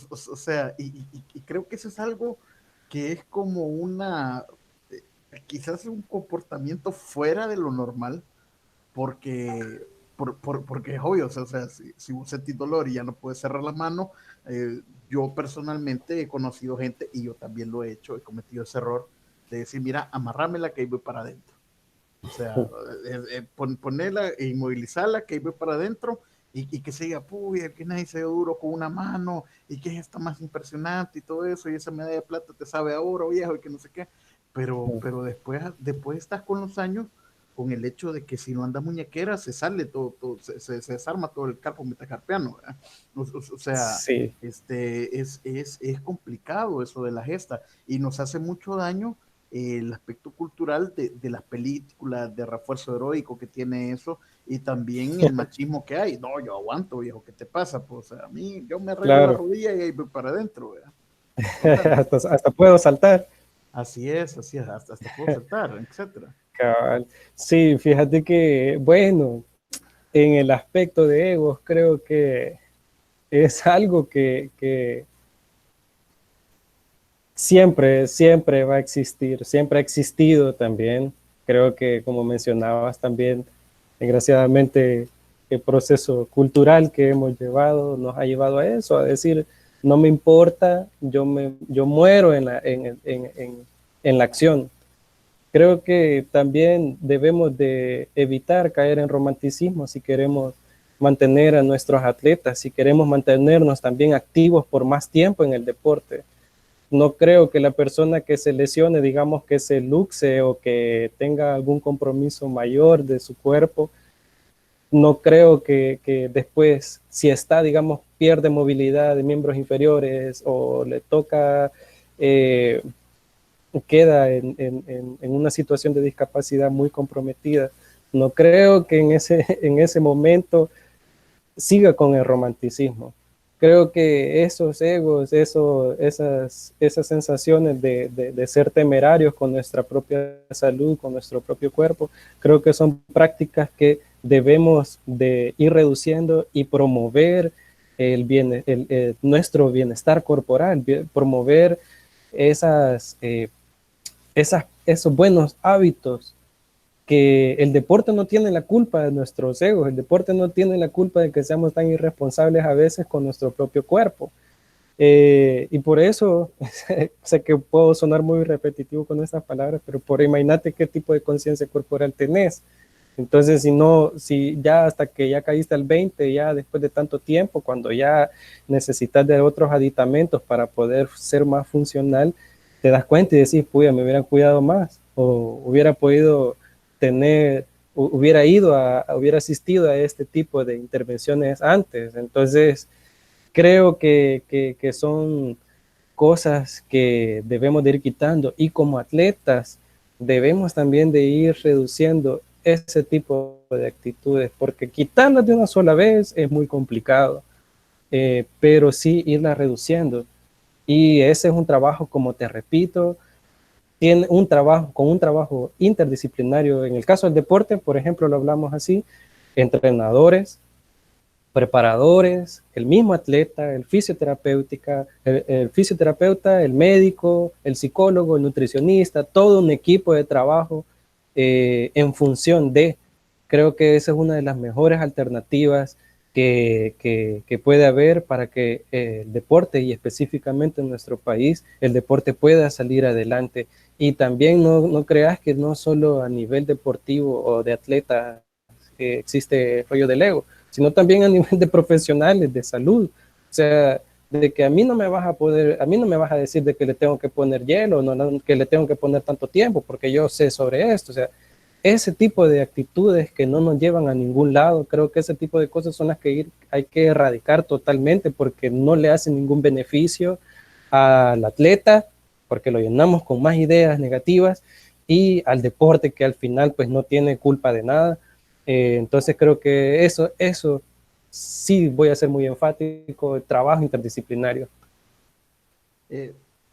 O sea, y creo que eso es algo que es como quizás un comportamiento fuera de lo normal, porque, porque es obvio, o sea, si vos sentís dolor y ya no puedes cerrar la mano, yo personalmente he conocido gente, y yo también lo he hecho, he cometido ese error de decir, mira, amarrámela que ahí voy para adentro. O sea, ponerla e inmovilizarla, que ahí voy para adentro, y que se diga, puy, que nadie se dio duro con una mano, y que es esta más impresionante y todo eso, y esa medalla de plata te sabe a oro, viejo, y que no sé qué. Pero después estás con los años con el hecho de que si no anda muñequera, se sale todo se desarma todo el carpo metacarpiano. O sea, Sí, es complicado eso de la gesta, y nos hace mucho daño el aspecto cultural de las películas de refuerzo heroico que tiene eso, y también el machismo que hay. No, yo aguanto, viejo, ¿qué te pasa? Pues a mí, yo me arreglo la claro. rodilla y ahí voy para adentro, ¿verdad? Total. Hasta puedo saltar. Así es, hasta puedo saltar, etcétera. Cabal. Sí, fíjate que, bueno, en el aspecto de egos, creo que es algo que siempre, siempre va a existir, siempre ha existido también. Creo que, como mencionabas también, desgraciadamente, el proceso cultural que hemos llevado nos ha llevado a eso, a decir, no me importa, yo muero en la acción. Creo que también debemos de evitar caer en romanticismo si queremos mantener a nuestros atletas, si queremos mantenernos también activos por más tiempo en el deporte. No creo que la persona que se lesione, digamos que se luxe o que tenga algún compromiso mayor de su cuerpo, no creo que después, si está, digamos, pierde movilidad de miembros inferiores o le toca, queda en una situación de discapacidad muy comprometida, no creo que en ese momento siga con el romanticismo. Creo que esos egos, esas sensaciones de ser temerarios con nuestra propia salud, con nuestro propio cuerpo, creo que son prácticas que debemos de ir reduciendo y promover nuestro bienestar corporal, promover esas, esos buenos hábitos, que el deporte no tiene la culpa de nuestros egos, el deporte no tiene la culpa de que seamos tan irresponsables a veces con nuestro propio cuerpo. Y por eso, sé que puedo sonar muy repetitivo con estas palabras, pero imagínate qué tipo de conciencia corporal tenés. Entonces, si ya hasta que ya caíste al 20, ya después de tanto tiempo, cuando ya necesitas de otros aditamentos para poder ser más funcional, te das cuenta y decís, puya, me hubieran cuidado más, o hubiera podido hubiera asistido a este tipo de intervenciones antes. Entonces, creo que son cosas que debemos de ir quitando, y como atletas debemos también de ir reduciendo ese tipo de actitudes, porque quitarlas de una sola vez es muy complicado, pero sí irlas reduciendo. Y ese es un trabajo, como te repito, tiene un trabajo, con un trabajo interdisciplinario. En el caso del deporte, por ejemplo, lo hablamos así, entrenadores, preparadores, el mismo atleta, el fisioterapeuta, el médico, el psicólogo, el nutricionista, todo un equipo de trabajo en función de, creo que esa es una de las mejores alternativas que puede haber para que el deporte, y específicamente en nuestro país, el deporte pueda salir adelante. Y también no creas que no solo a nivel deportivo o de atleta existe el rollo del ego, sino también a nivel de profesionales de salud. O sea, de que a mí no me vas a poder, a mí no me vas a decir de que le tengo que poner hielo, no, que le tengo que poner tanto tiempo, porque yo sé sobre esto. O sea, ese tipo de actitudes que no nos llevan a ningún lado, creo que ese tipo de cosas son las que hay que erradicar totalmente, porque no le hacen ningún beneficio al atleta, porque lo llenamos con más ideas negativas, y al deporte, que al final pues no tiene culpa de nada. Entonces creo que eso sí voy a ser muy enfático, el trabajo interdisciplinario.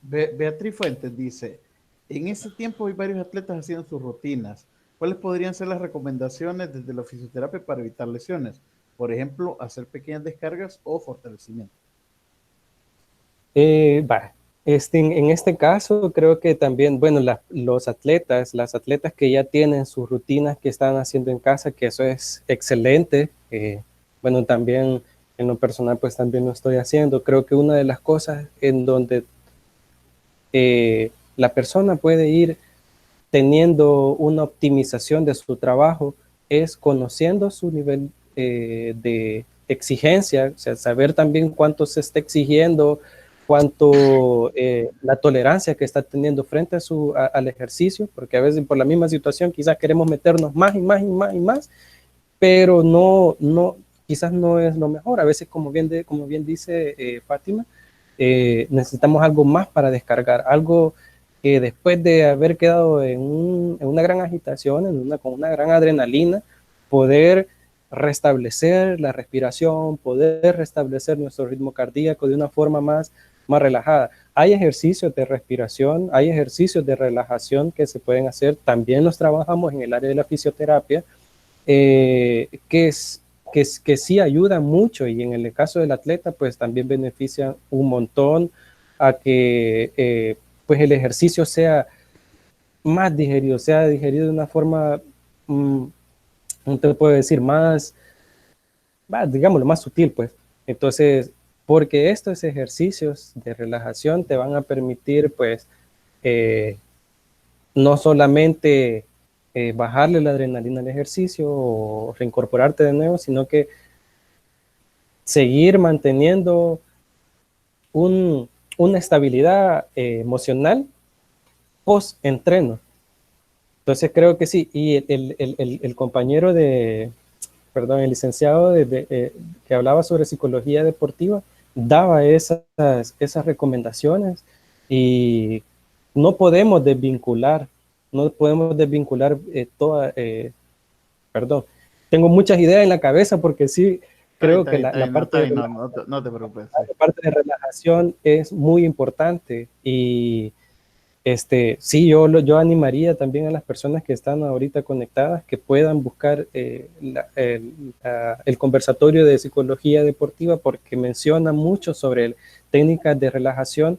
Beatriz Fuentes dice, en ese tiempo hay varios atletas haciendo sus rutinas. ¿Cuáles podrían ser las recomendaciones desde la fisioterapia para evitar lesiones? Por ejemplo, hacer pequeñas descargas o fortalecimiento. Va, en este caso creo que también, bueno, los atletas, las atletas que ya tienen sus rutinas que están haciendo en casa, que eso es excelente. Bueno, también en lo personal pues también lo estoy haciendo. Creo que una de las cosas en donde la persona puede ir teniendo una optimización de su trabajo es conociendo su nivel de exigencia, o sea, saber también cuánto se está exigiendo, cuánto la tolerancia que está teniendo frente al ejercicio, porque a veces por la misma situación quizás queremos meternos más y más y más y más, pero quizás no es lo mejor. A veces, como bien dice Fátima, necesitamos algo más para descargar, algo que después de haber quedado en una gran agitación, con una gran adrenalina, poder restablecer la respiración, poder restablecer nuestro ritmo cardíaco de una forma más relajada. Hay ejercicios de respiración, hay ejercicios de relajación que se pueden hacer, también los trabajamos en el área de la fisioterapia, que sí ayuda mucho, y en el caso del atleta pues también beneficia un montón a que pues el ejercicio sea más digerido, sea digerido de una forma, no te puedo decir, digámoslo, más sutil, pues. Entonces, porque estos ejercicios de relajación te van a permitir pues eh, no solamente bajarle la adrenalina al ejercicio o reincorporarte de nuevo, sino que seguir manteniendo una estabilidad emocional post-entreno. Entonces creo que sí, y el compañero perdón, el licenciado que hablaba sobre psicología deportiva, daba esas recomendaciones, y no podemos desvincular, perdón, tengo muchas ideas en la cabeza porque sí, creo que la parte de No te preocupes. Sí. la parte de relajación es muy importante, y sí, yo animaría también a las personas que están ahorita conectadas que puedan buscar el conversatorio de psicología deportiva, porque menciona mucho sobre técnicas de relajación.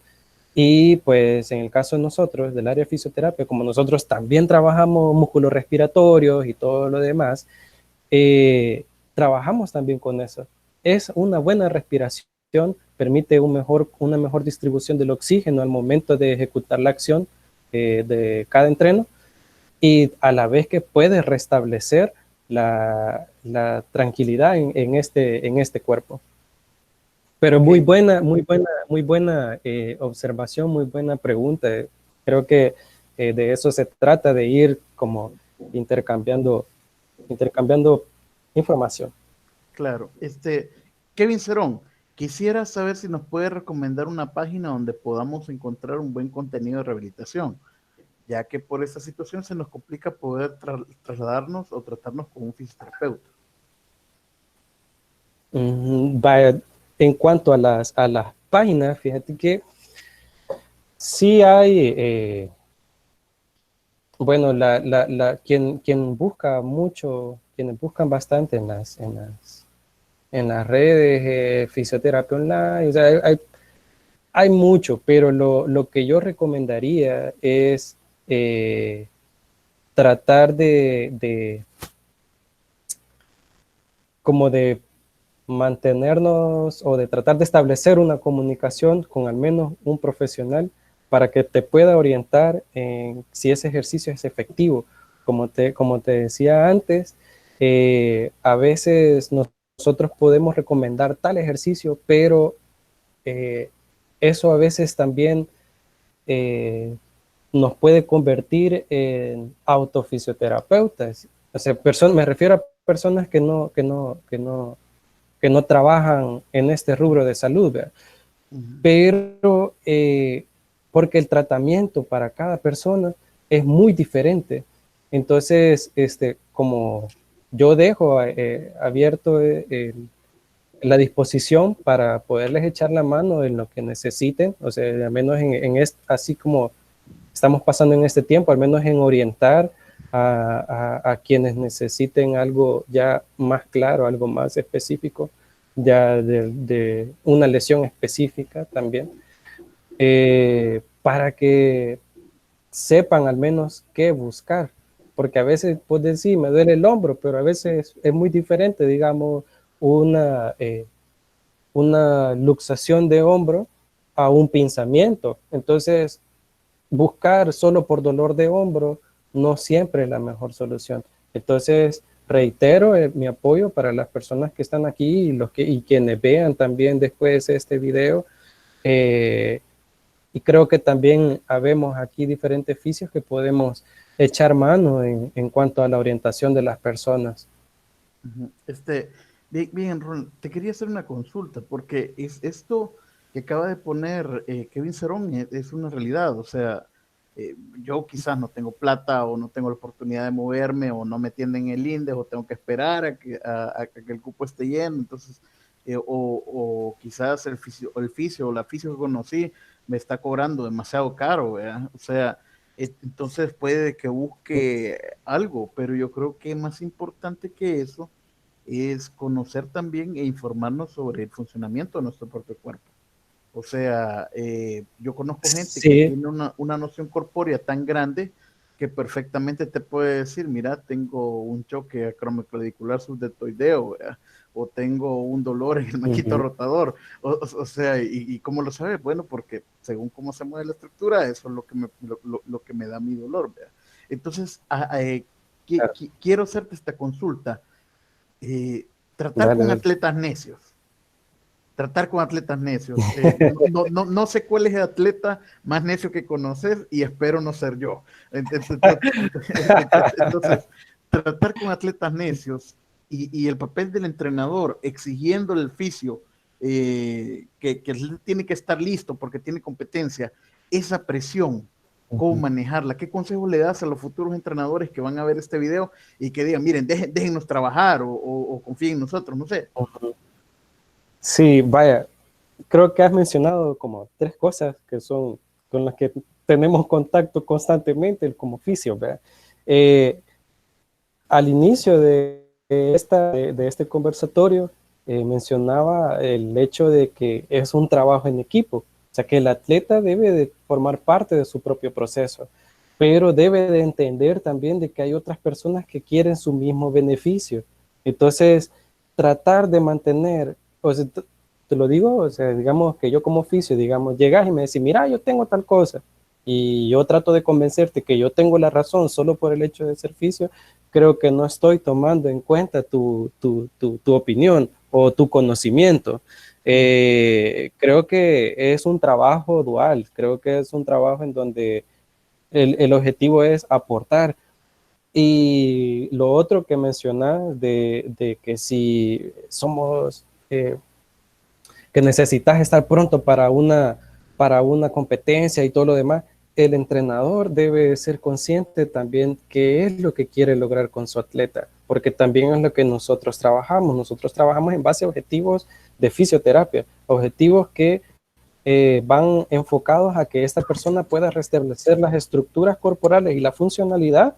Y pues en el caso de nosotros, del área de fisioterapia, como nosotros también trabajamos músculos respiratorios y todo lo demás, trabajamos también con eso. Es una buena respiración, permite una mejor distribución del oxígeno al momento de ejecutar la acción de cada entreno, y a la vez que puede restablecer la tranquilidad en este cuerpo. Pero muy buena observación, muy buena pregunta. Creo que de eso se trata, de ir como intercambiando información. Claro. Kevin Cerón, quisiera saber si nos puede recomendar una página donde podamos encontrar un buen contenido de rehabilitación, ya que por esta situación se nos complica poder trasladarnos o tratarnos con un fisioterapeuta. Vaya, en cuanto a las páginas, fíjate que sí hay, bueno, quien busca mucho, quienes buscan bastante en las redes, fisioterapia online, o sea, hay mucho, pero lo que yo recomendaría es tratar como de mantenernos o de tratar de establecer una comunicación con al menos un profesional para que te pueda orientar en si ese ejercicio es efectivo. Como te decía antes, a veces nosotros podemos recomendar tal ejercicio, pero eso a veces también nos puede convertir en autofisioterapeutas. O sea, me refiero a personas que no trabajan en este rubro de salud, ¿verdad? Pero porque el tratamiento para cada persona es muy diferente. Entonces, como yo dejo abierto la disposición para poderles echar la mano en lo que necesiten, o sea, al menos así como estamos pasando en este tiempo, al menos en orientar a quienes necesiten algo ya más claro, algo más específico, ya de una lesión específica también, para que sepan al menos qué buscar, porque a veces puedes decir, me duele el hombro, pero a veces es muy diferente, digamos, una luxación de hombro a un pinzamiento. Entonces, buscar solo por dolor de hombro no siempre es la mejor solución. Entonces, reitero mi apoyo para las personas que están aquí y quienes vean también después este video. Eh, y creo que también habemos aquí diferentes oficios que podemos echar mano en cuanto a la orientación de las personas. Este, bien, Ron, te quería hacer una consulta, porque esto que acaba de poner Kevin Cerón es una realidad. O sea, yo quizás no tengo plata o no tengo la oportunidad de moverme o no me tienden el INDES o tengo que esperar a que el cupo esté lleno. Entonces, o quizás el fisio o la fisio que conocí me está cobrando demasiado caro, ¿verdad? O sea, entonces puede que busque algo, pero yo creo que más importante que eso es conocer también e informarnos sobre el funcionamiento de nuestro propio cuerpo. O sea, yo conozco gente que Sí. tiene una noción corpórea tan grande que perfectamente te puede decir, mira, tengo un choque acromioclavicular subdeltoideo, ¿verdad? O tengo un dolor en el manguito rotador. O sea, ¿y cómo lo sabes? Bueno, porque según cómo se mueve la estructura, eso es lo que me da mi dolor, ¿verdad? Entonces, quiero hacerte esta consulta. Tratar Dale, con dale. atletas necios. Tratar con atletas necios. No sé cuál es el atleta más necio que conoces y espero no ser yo. Entonces, tratar con atletas necios y el papel del entrenador exigiendo el fisio que tiene que estar listo porque tiene competencia, esa presión, cómo manejarla, qué consejo le das a los futuros entrenadores que van a ver este video y que digan, miren, déjennos trabajar o confíen en nosotros, no sé. Sí, vaya, creo que has mencionado como tres cosas que son con las que tenemos contacto constantemente como oficio, ¿verdad? Eh, Al inicio de este conversatorio mencionaba el hecho de que es un trabajo en equipo, o sea que el atleta debe de formar parte de su propio proceso, pero debe de entender también de que hay otras personas que quieren su mismo beneficio. Entonces, tratar de mantener, o sea, te lo digo, o sea, digamos que yo como oficio, digamos, llegas y me decís, mira, yo tengo tal cosa, y yo trato de convencerte que yo tengo la razón solo por el hecho de ser oficio, creo que no estoy tomando en cuenta tu opinión o tu conocimiento. Creo que es un trabajo dual, creo que es un trabajo en donde el objetivo es aportar. Y lo otro que mencionas de que si somos, que necesitas estar pronto para una competencia y todo lo demás, el entrenador debe ser consciente también qué es lo que quiere lograr con su atleta, porque también es lo que nosotros trabajamos. Nosotros trabajamos en base a objetivos de fisioterapia, objetivos que van enfocados a que esta persona pueda restablecer las estructuras corporales y la funcionalidad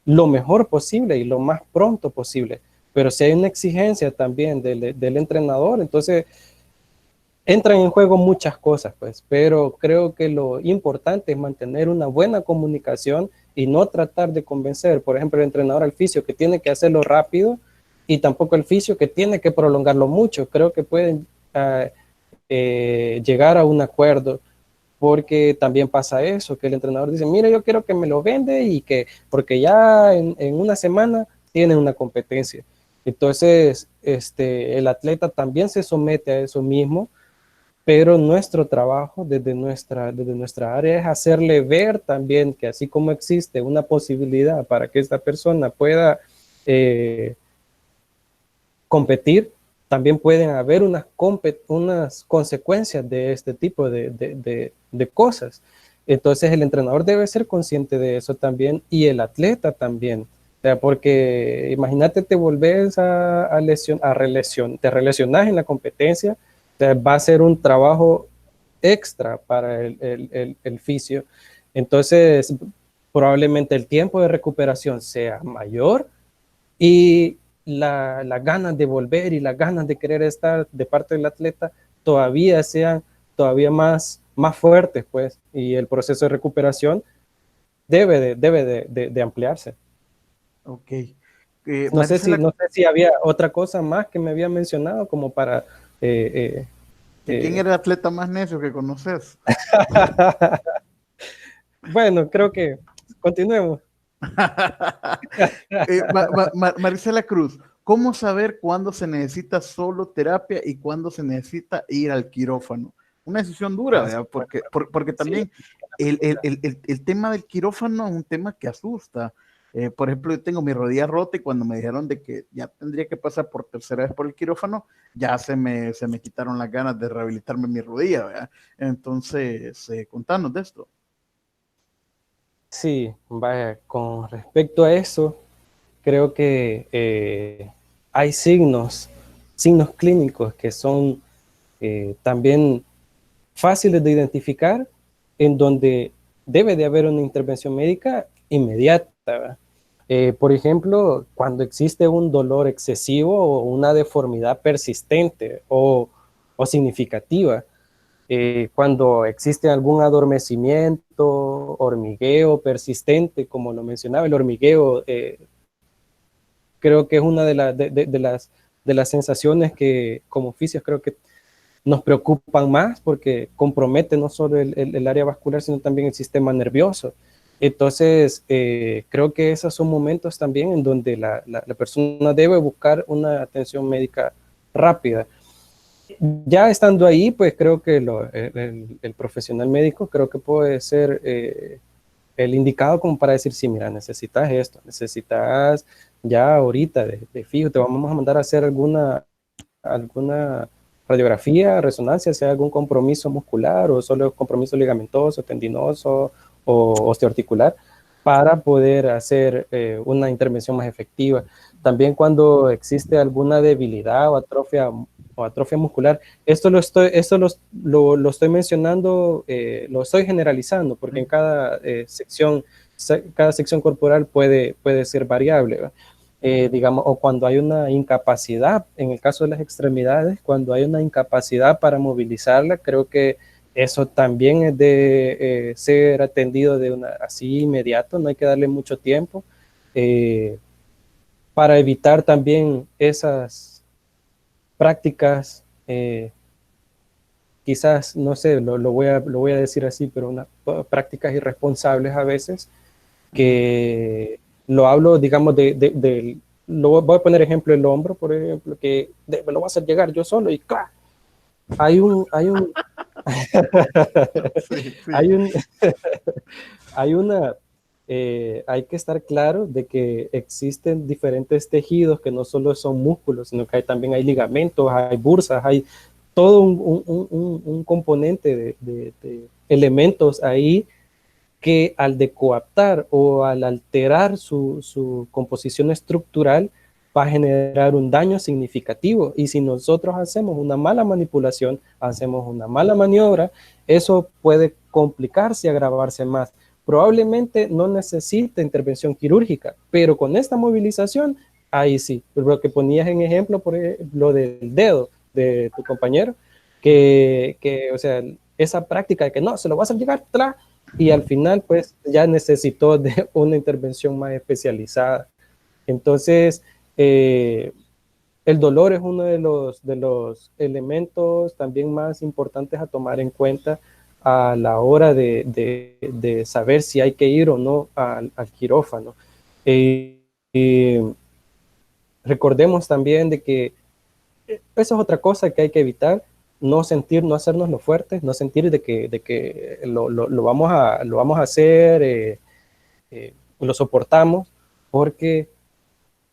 lo mejor posible y lo más pronto posible. Pero si hay una exigencia también del entrenador, entonces entran en juego muchas cosas, pues, pero creo que lo importante es mantener una buena comunicación y no tratar de convencer, por ejemplo, el entrenador al fisio que tiene que hacerlo rápido, y tampoco el fisio que tiene que prolongarlo mucho. Creo que pueden llegar a un acuerdo, porque también pasa eso, que el entrenador dice, mira, yo quiero que me lo vende y que, porque ya en una semana tienen una competencia. Entonces, el atleta también se somete a eso mismo, pero nuestro trabajo desde nuestra área es hacerle ver también que así como existe una posibilidad para que esta persona pueda competir, también pueden haber unas consecuencias de este tipo de cosas. Entonces el entrenador debe ser consciente de eso también y el atleta también. O sea, porque imagínate, te volvés te relesionas en la competencia, o sea, va a ser un trabajo extra para el fisio. Entonces, probablemente el tiempo de recuperación sea mayor y las ganas de volver y las ganas de querer estar de parte del atleta todavía sean todavía más fuertes, pues, y el proceso de recuperación debe de ampliarse. Ok. No sé Marisela, no sé si había otra cosa más que me había mencionado como para... ¿que quién era el atleta más necio que conoces? bueno, creo que continuemos. Marisela Cruz, ¿cómo saber cuándo se necesita solo terapia y cuándo se necesita ir al quirófano? Una decisión dura, ¿verdad? Porque Sí, también el tema del quirófano es un tema que asusta. Por ejemplo, yo tengo mi rodilla rota y cuando me dijeron de que ya tendría que pasar por tercera vez por el quirófano, ya se me quitaron las ganas de rehabilitarme mi rodilla, ¿verdad? Entonces, contanos de esto. sí, vaya, con respecto a eso, creo que hay signos clínicos que son también fáciles de identificar, en donde debe de haber una intervención médica inmediata, ¿verdad? Por ejemplo, cuando existe un dolor excesivo o una deformidad persistente o significativa, cuando existe algún adormecimiento, hormigueo persistente, como lo mencionaba, el hormigueo creo que es una de las sensaciones que como fisios creo que nos preocupan más porque compromete no solo el área vascular, sino también el sistema nervioso. Entonces, creo que esos son momentos también en donde la persona debe buscar una atención médica rápida. Ya estando ahí, pues creo que el profesional médico creo que puede ser el indicado como para decir, sí, mira, necesitas esto, necesitas ya ahorita de fijo, te vamos a mandar a hacer alguna radiografía, resonancia, si hay algún compromiso muscular o solo compromiso ligamentoso, tendinoso o osteoarticular, para poder hacer una intervención más efectiva. También cuando existe alguna debilidad o atrofia muscular, lo estoy mencionando, lo estoy generalizando, porque en cada sección corporal puede ser variable, ¿verdad? Digamos, o cuando hay una incapacidad, en el caso de las extremidades, cuando hay una incapacidad para movilizarla, creo que eso también es de ser atendido así inmediato, no hay que darle mucho tiempo, eh, para evitar también esas prácticas, quizás, no sé, lo voy a decir así, pero unas prácticas irresponsables a veces, Uh -huh. que lo hablo, digamos, voy a poner ejemplo el hombro, por ejemplo, que me lo voy a hacer llegar yo solo y ¡clac! Hay un, Sí, sí. hay un, hay una, hay que estar claro de que existen diferentes tejidos que no solo son músculos, sino que también hay ligamentos, hay bursas, hay todo un componente de elementos ahí que al decoaptar o al alterar su composición estructural va a generar un daño significativo. Y si nosotros hacemos una mala manipulación, hacemos una mala maniobra, eso puede complicarse y agravarse más. Probablemente no necesite intervención quirúrgica, pero con esta movilización, ahí sí. Lo que ponías en ejemplo, por ejemplo, del dedo de tu compañero, o sea, esa práctica de que no, se lo vas a llegar, ¡tra! Y al final pues ya necesitó de una intervención más especializada. Entonces, el dolor es uno de los elementos también más importantes a tomar en cuenta a la hora de saber si hay que ir o no al quirófano. Y recordemos también de que eso es otra cosa que hay que evitar, no sentir, no hacernos lo fuertes, no sentir de que lo vamos a hacer, lo soportamos, porque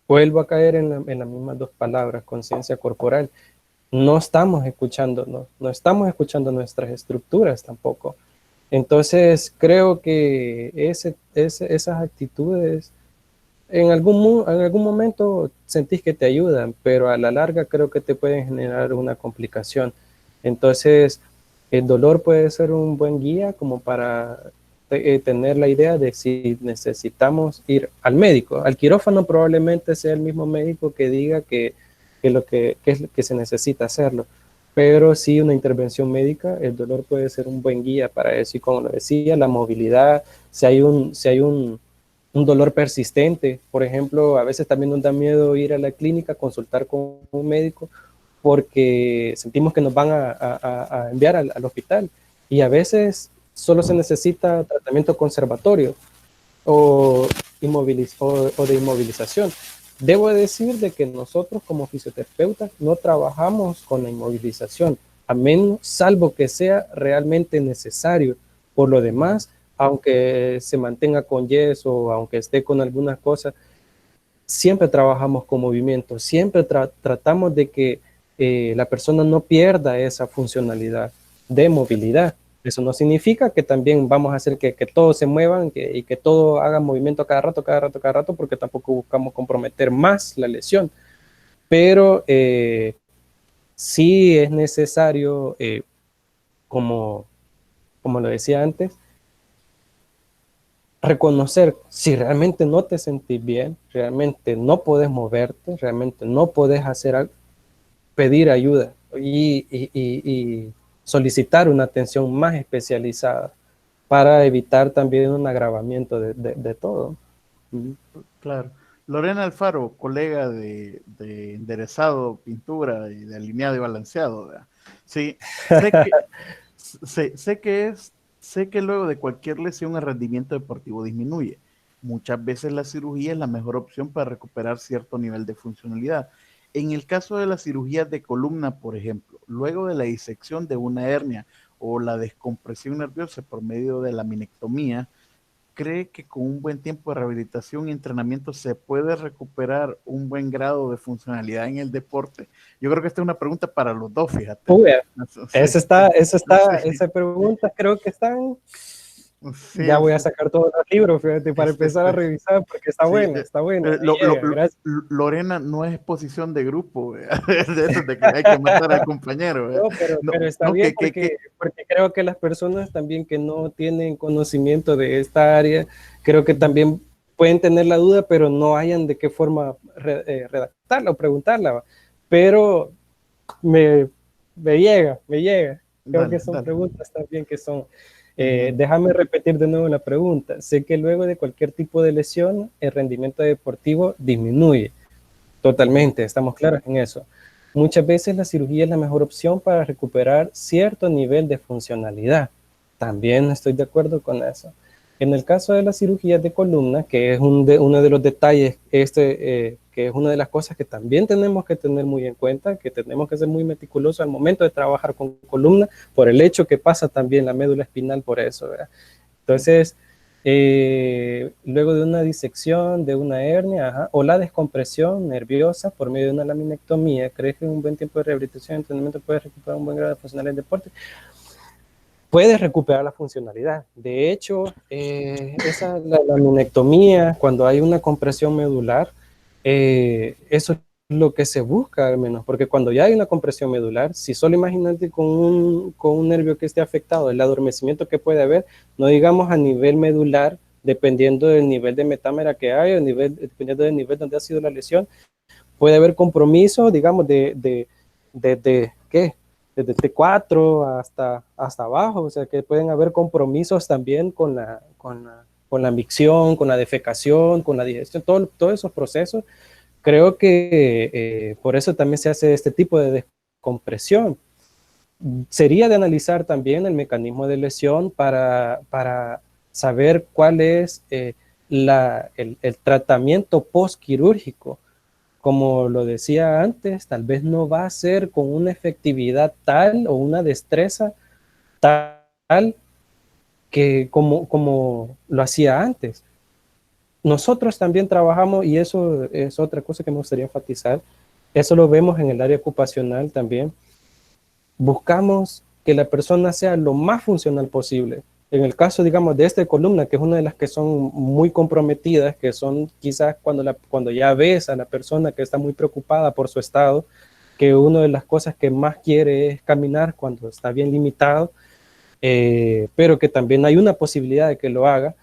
vuelvo a caer en las mismas dos palabras, conciencia corporal. No estamos escuchando, no estamos escuchando nuestras estructuras tampoco. Entonces, creo que esas actitudes en algún momento sentís que te ayudan, pero a la larga creo que te pueden generar una complicación. Entonces, el dolor puede ser un buen guía como para tener la idea de si necesitamos ir al médico. Al quirófano probablemente sea el mismo médico que diga que se necesita hacerlo. Pero sí, una intervención médica, el dolor puede ser un buen guía para eso. Y como lo decía, la movilidad, si hay un dolor persistente, por ejemplo, a veces también nos da miedo ir a la clínica, consultar con un médico, porque sentimos que nos van a enviar al hospital. Y a veces solo se necesita tratamiento conservatorio o, o de inmovilización. Debo decir de que nosotros como fisioterapeutas no trabajamos con la inmovilización, a menos, salvo que sea realmente necesario. Por lo demás, aunque se mantenga con yeso, aunque esté con algunas cosas, siempre trabajamos con movimiento, siempre tratamos de que la persona no pierda esa funcionalidad de movilidad. Eso no significa que también vamos a hacer que todos se muevan y que todo haga movimiento cada rato, cada rato, cada rato, porque tampoco buscamos comprometer más la lesión. Pero sí es necesario, como, como lo decía antes, reconocer si realmente no te sentís bien, realmente no puedes moverte, realmente no puedes hacer algo, pedir ayuda y solicitar una atención más especializada para evitar también un agravamiento de todo. Claro. Lorena Alfaro, colega de enderezado, pintura y de alineado y balanceado, ¿verdad? Sí, sé que sé que luego de cualquier lesión el rendimiento deportivo disminuye. Muchas veces la cirugía es la mejor opción para recuperar cierto nivel de funcionalidad. En el caso de las cirugías de columna, por ejemplo, luego de la disección de una hernia o la descompresión nerviosa por medio de la minectomía, ¿cree que con un buen tiempo de rehabilitación y entrenamiento se puede recuperar un buen grado de funcionalidad en el deporte? Yo creo que esta es una pregunta para los dos, fíjate. Uy, Sí, sí, esa pregunta creo que están, ya sí, voy a sí. sacar todos los libros, fíjate, para empezar a revisar, porque Sí, está buena, gracias. Lorena no es exposición de grupo, ¿vea? Es de eso de que hay que matar al compañero, ¿vea? No, No, pero está no, bien porque creo que las personas también que no tienen conocimiento de esta área, creo que también pueden tener la duda, pero no hayan de qué forma redactarla o preguntarla. ¿Va? Pero me, me llega. Creo que dale, son dale. preguntas también que son. Ujú. Déjame repetir de nuevo la pregunta. Sé que luego de cualquier tipo de lesión, el rendimiento deportivo disminuye. Totalmente, estamos claros en eso. Muchas veces la cirugía es la mejor opción para recuperar cierto nivel de funcionalidad. También estoy de acuerdo con eso. En el caso de la cirugía de columna, que es uno de los detalles, que es una de las cosas que también tenemos que tener muy en cuenta, que tenemos que ser muy meticulosos al momento de trabajar con columna, por el hecho que pasa también la médula espinal por eso, ¿verdad? Entonces, luego de una disección, de una hernia, ajá, o la descompresión nerviosa por medio de una laminectomía, ¿crees que en un buen tiempo de rehabilitación y entrenamiento puedes recuperar un buen grado de funcionalidad del deporte? Puedes recuperar la funcionalidad. De hecho, la laminectomía, cuando hay una compresión medular, eso es lo que se busca al menos, porque cuando ya hay una compresión medular, si solo imagínate con un nervio que esté afectado, el adormecimiento que puede haber, no digamos a nivel medular, dependiendo del nivel de metámera que hay, dependiendo del nivel donde ha sido la lesión, puede haber compromiso, digamos, ¿qué? Desde T4 hasta abajo, o sea que pueden haber compromisos también con la micción, con la defecación, con la digestión, todos esos procesos creo que por eso también se hace este tipo de descompresión. Sería de analizar también el mecanismo de lesión para saber cuál es el tratamiento postquirúrgico. Como lo decía antes, tal vez no va a ser con una efectividad tal o una destreza tal que como lo hacía antes. Nosotros también trabajamos, y eso es otra cosa que me gustaría enfatizar, eso lo vemos en el área ocupacional también. Buscamos que la persona sea lo más funcional posible. En el caso, digamos, de esta columna, que es una de las que son muy comprometidas, que son quizás cuando ya ves a la persona que está muy preocupada por su estado, que una de las cosas que más quiere es caminar cuando está bien limitado, pero que también hay una posibilidad de que lo haga.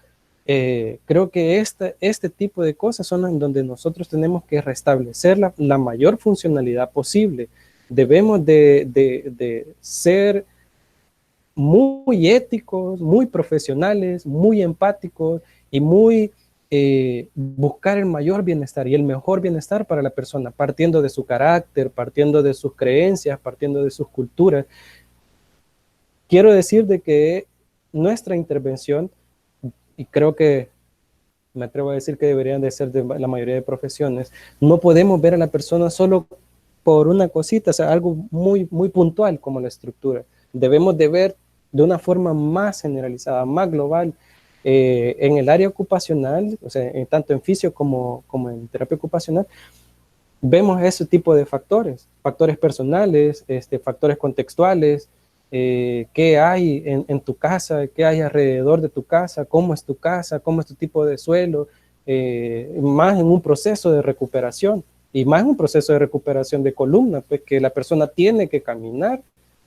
Creo que este tipo de cosas son en donde nosotros tenemos que restablecer la mayor funcionalidad posible. Debemos de ser muy éticos, muy profesionales, muy empáticos y muy buscar el mayor bienestar y el mejor bienestar para la persona, partiendo de su carácter, partiendo de sus creencias, partiendo de sus culturas. Quiero decir de que nuestra intervención, y creo que me atrevo a decir que deberían de ser de la mayoría de profesiones, no podemos ver a la persona solo por una cosita, o sea, algo muy, muy puntual como la estructura. Debemos de ver de una forma más generalizada, más global, en el área ocupacional, o sea, tanto en fisio como en terapia ocupacional, vemos ese tipo de factores, factores personales, factores contextuales, qué hay en tu casa, qué hay alrededor de tu casa, cómo es tu tipo de suelo, más en un proceso de recuperación y más en un proceso de recuperación de columna, pues que la persona tiene que caminar,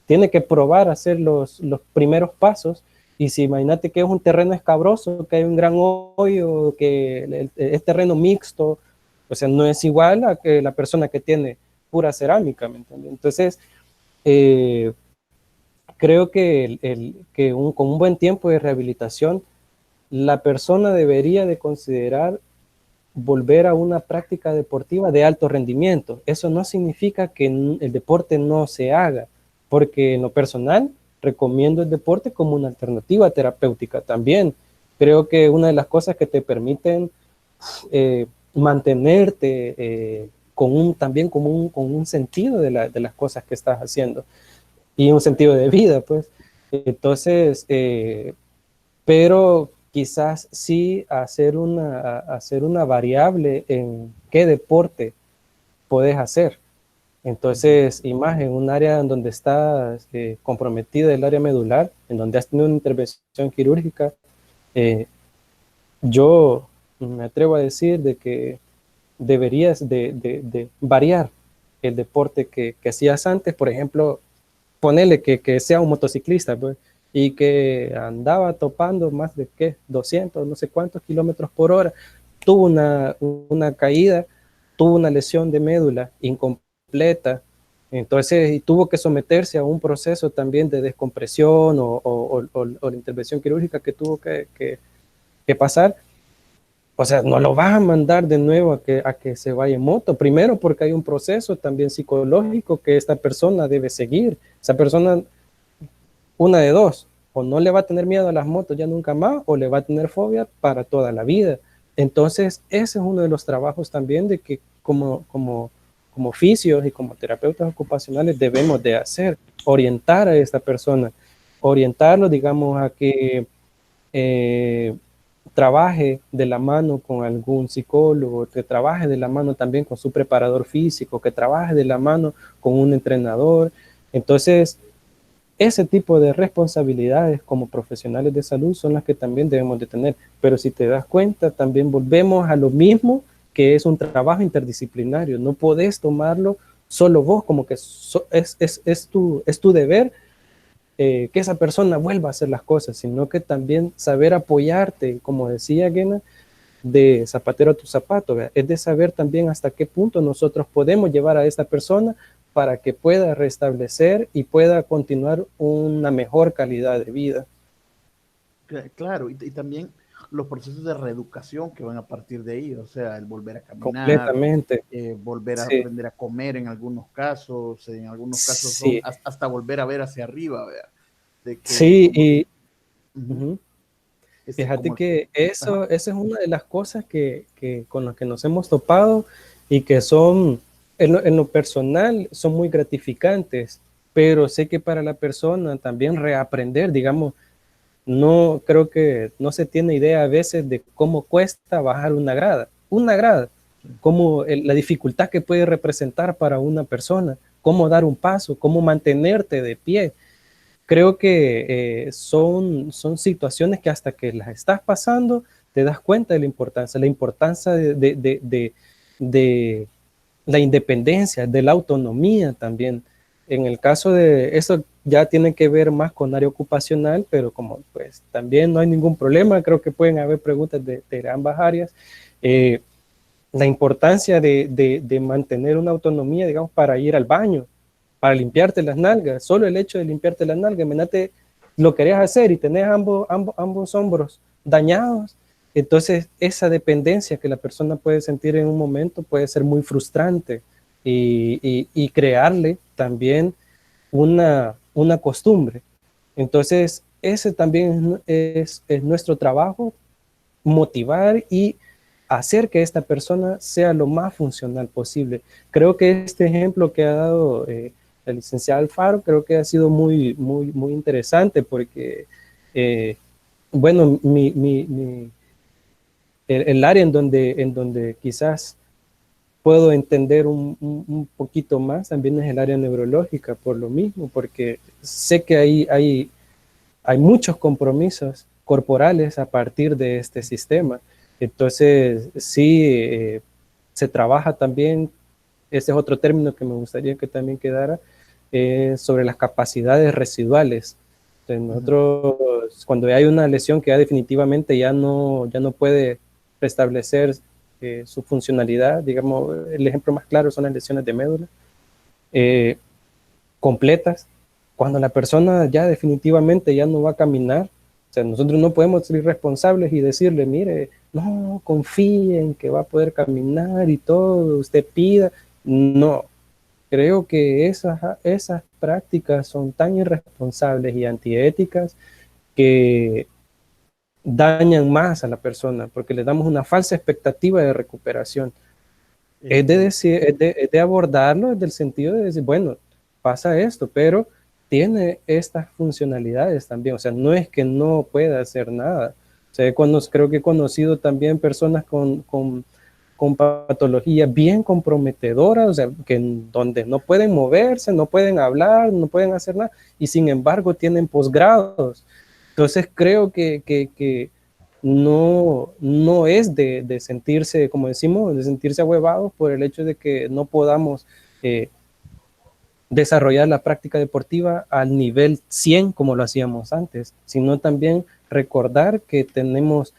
tiene que probar a hacer los primeros pasos. Y si imagínate que es un terreno escabroso, que hay un gran hoyo, que es terreno mixto, o sea, no es igual a que la persona que tiene pura cerámica, ¿me entiendes? Entonces, eh, creo que, con un buen tiempo de rehabilitación, la persona debería de considerar volver a una práctica deportiva de alto rendimiento. Eso no significa que el deporte no se haga, porque en lo personal recomiendo el deporte como una alternativa terapéutica también. Creo que una de las cosas que te permiten mantenerte también con un sentido de las cosas que estás haciendo y un sentido de vida, pues. Entonces, pero quizás sí hacer una variable en qué deporte puedes hacer. Entonces, y más en un área en donde está comprometida el área medular, en donde has tenido una intervención quirúrgica, yo me atrevo a decir de que deberías de variar el deporte que hacías antes. Por ejemplo, ponerle que sea un motociclista, pues, y que andaba topando más de 200, no sé cuántos kilómetros por hora, tuvo una caída, tuvo una lesión de médula incompleta, entonces y tuvo que someterse a un proceso también de descompresión o la intervención quirúrgica que tuvo que pasar. O sea, no lo vas a mandar de nuevo a que se vaya en moto. Primero porque hay un proceso también psicológico que esta persona debe seguir. Esa persona, una de dos, o no le va a tener miedo a las motos ya nunca más, o le va a tener fobia para toda la vida. Entonces, ese es uno de los trabajos también de que como fisios y como terapeutas ocupacionales debemos de hacer, orientar a esta persona, orientarlo, digamos, a que trabaje de la mano con algún psicólogo, que trabaje de la mano también con su preparador físico, que trabaje de la mano con un entrenador. Entonces, ese tipo de responsabilidades como profesionales de salud son las que también debemos de tener. Pero si te das cuenta, también volvemos a lo mismo, que es un trabajo interdisciplinario. No podés tomarlo solo vos, como que es tu deber que esa persona vuelva a hacer las cosas, sino que también saber apoyarte, como decía Gena, de zapatero a tu zapato, ¿verdad? Es de saber también hasta qué punto nosotros podemos llevar a esta persona para que pueda restablecer y pueda continuar una mejor calidad de vida. Claro, y también los procesos de reeducación que van a partir de ahí, o sea, el volver a caminar, completamente. volver a Sí, aprender a comer en algunos casos son sí, hasta volver a ver hacia arriba, ¿vea? De que sí, como, y ujú, ujú. Fíjate como, que ajá, eso es una de las cosas con las que nos hemos topado y que son, en lo personal, son muy gratificantes, pero sé que para la persona también reaprender, digamos, no creo que no se tiene idea a veces de cómo cuesta bajar una grada, cómo la dificultad que puede representar para una persona, cómo dar un paso, cómo mantenerte de pie. Creo que son situaciones que hasta que las estás pasando te das cuenta de la importancia de la independencia, de la autonomía también. En el caso de eso ya tiene que ver más con área ocupacional, pero como pues también no hay ningún problema, creo que pueden haber preguntas de ambas áreas. Eh, la importancia de mantener una autonomía, digamos, para ir al baño, para limpiarte las nalgas, solo el hecho de limpiarte las nalgas, imagínate, lo querías hacer y tenés ambos hombros dañados, entonces esa dependencia que la persona puede sentir en un momento puede ser muy frustrante y crearle también una costumbre. Entonces, ese también es nuestro trabajo, motivar y hacer que esta persona sea lo más funcional posible. Creo que este ejemplo que ha dado el licenciado Alfaro, creo que ha sido muy interesante porque, eh, bueno, el área en donde quizás puedo entender un poquito más también es el área neurológica, por lo mismo, porque sé que hay muchos compromisos corporales a partir de este sistema. Entonces, sí, se trabaja también, ese es otro término que me gustaría que también quedara, sobre las capacidades residuales. Entonces, ujú, nosotros, cuando hay una lesión que ya definitivamente ya no puede restablecer su funcionalidad, digamos, el ejemplo más claro son las lesiones de médula, eh, completas, cuando la persona ya definitivamente ya no va a caminar. O sea, nosotros no podemos ser irresponsables y decirle, mire, no, confíe en que va a poder caminar y todo, usted pida. No, creo que esas prácticas son tan irresponsables y antiéticas que dañan más a la persona porque le damos una falsa expectativa de recuperación. Es de eh, decir, es de abordarlo desde el sentido de decir, bueno, pasa esto, pero tiene estas funcionalidades también. O sea, no es que no pueda hacer nada. O sea, creo que he conocido también personas con patologías bien comprometedoras, o sea, donde no pueden moverse, no pueden hablar, no pueden hacer nada, y sin embargo tienen posgrados. Entonces creo que no es de sentirse, como decimos, de sentirse ahuevados por el hecho de que no podamos eh, desarrollar la práctica deportiva al nivel 100 como lo hacíamos antes, sino también recordar que tenemos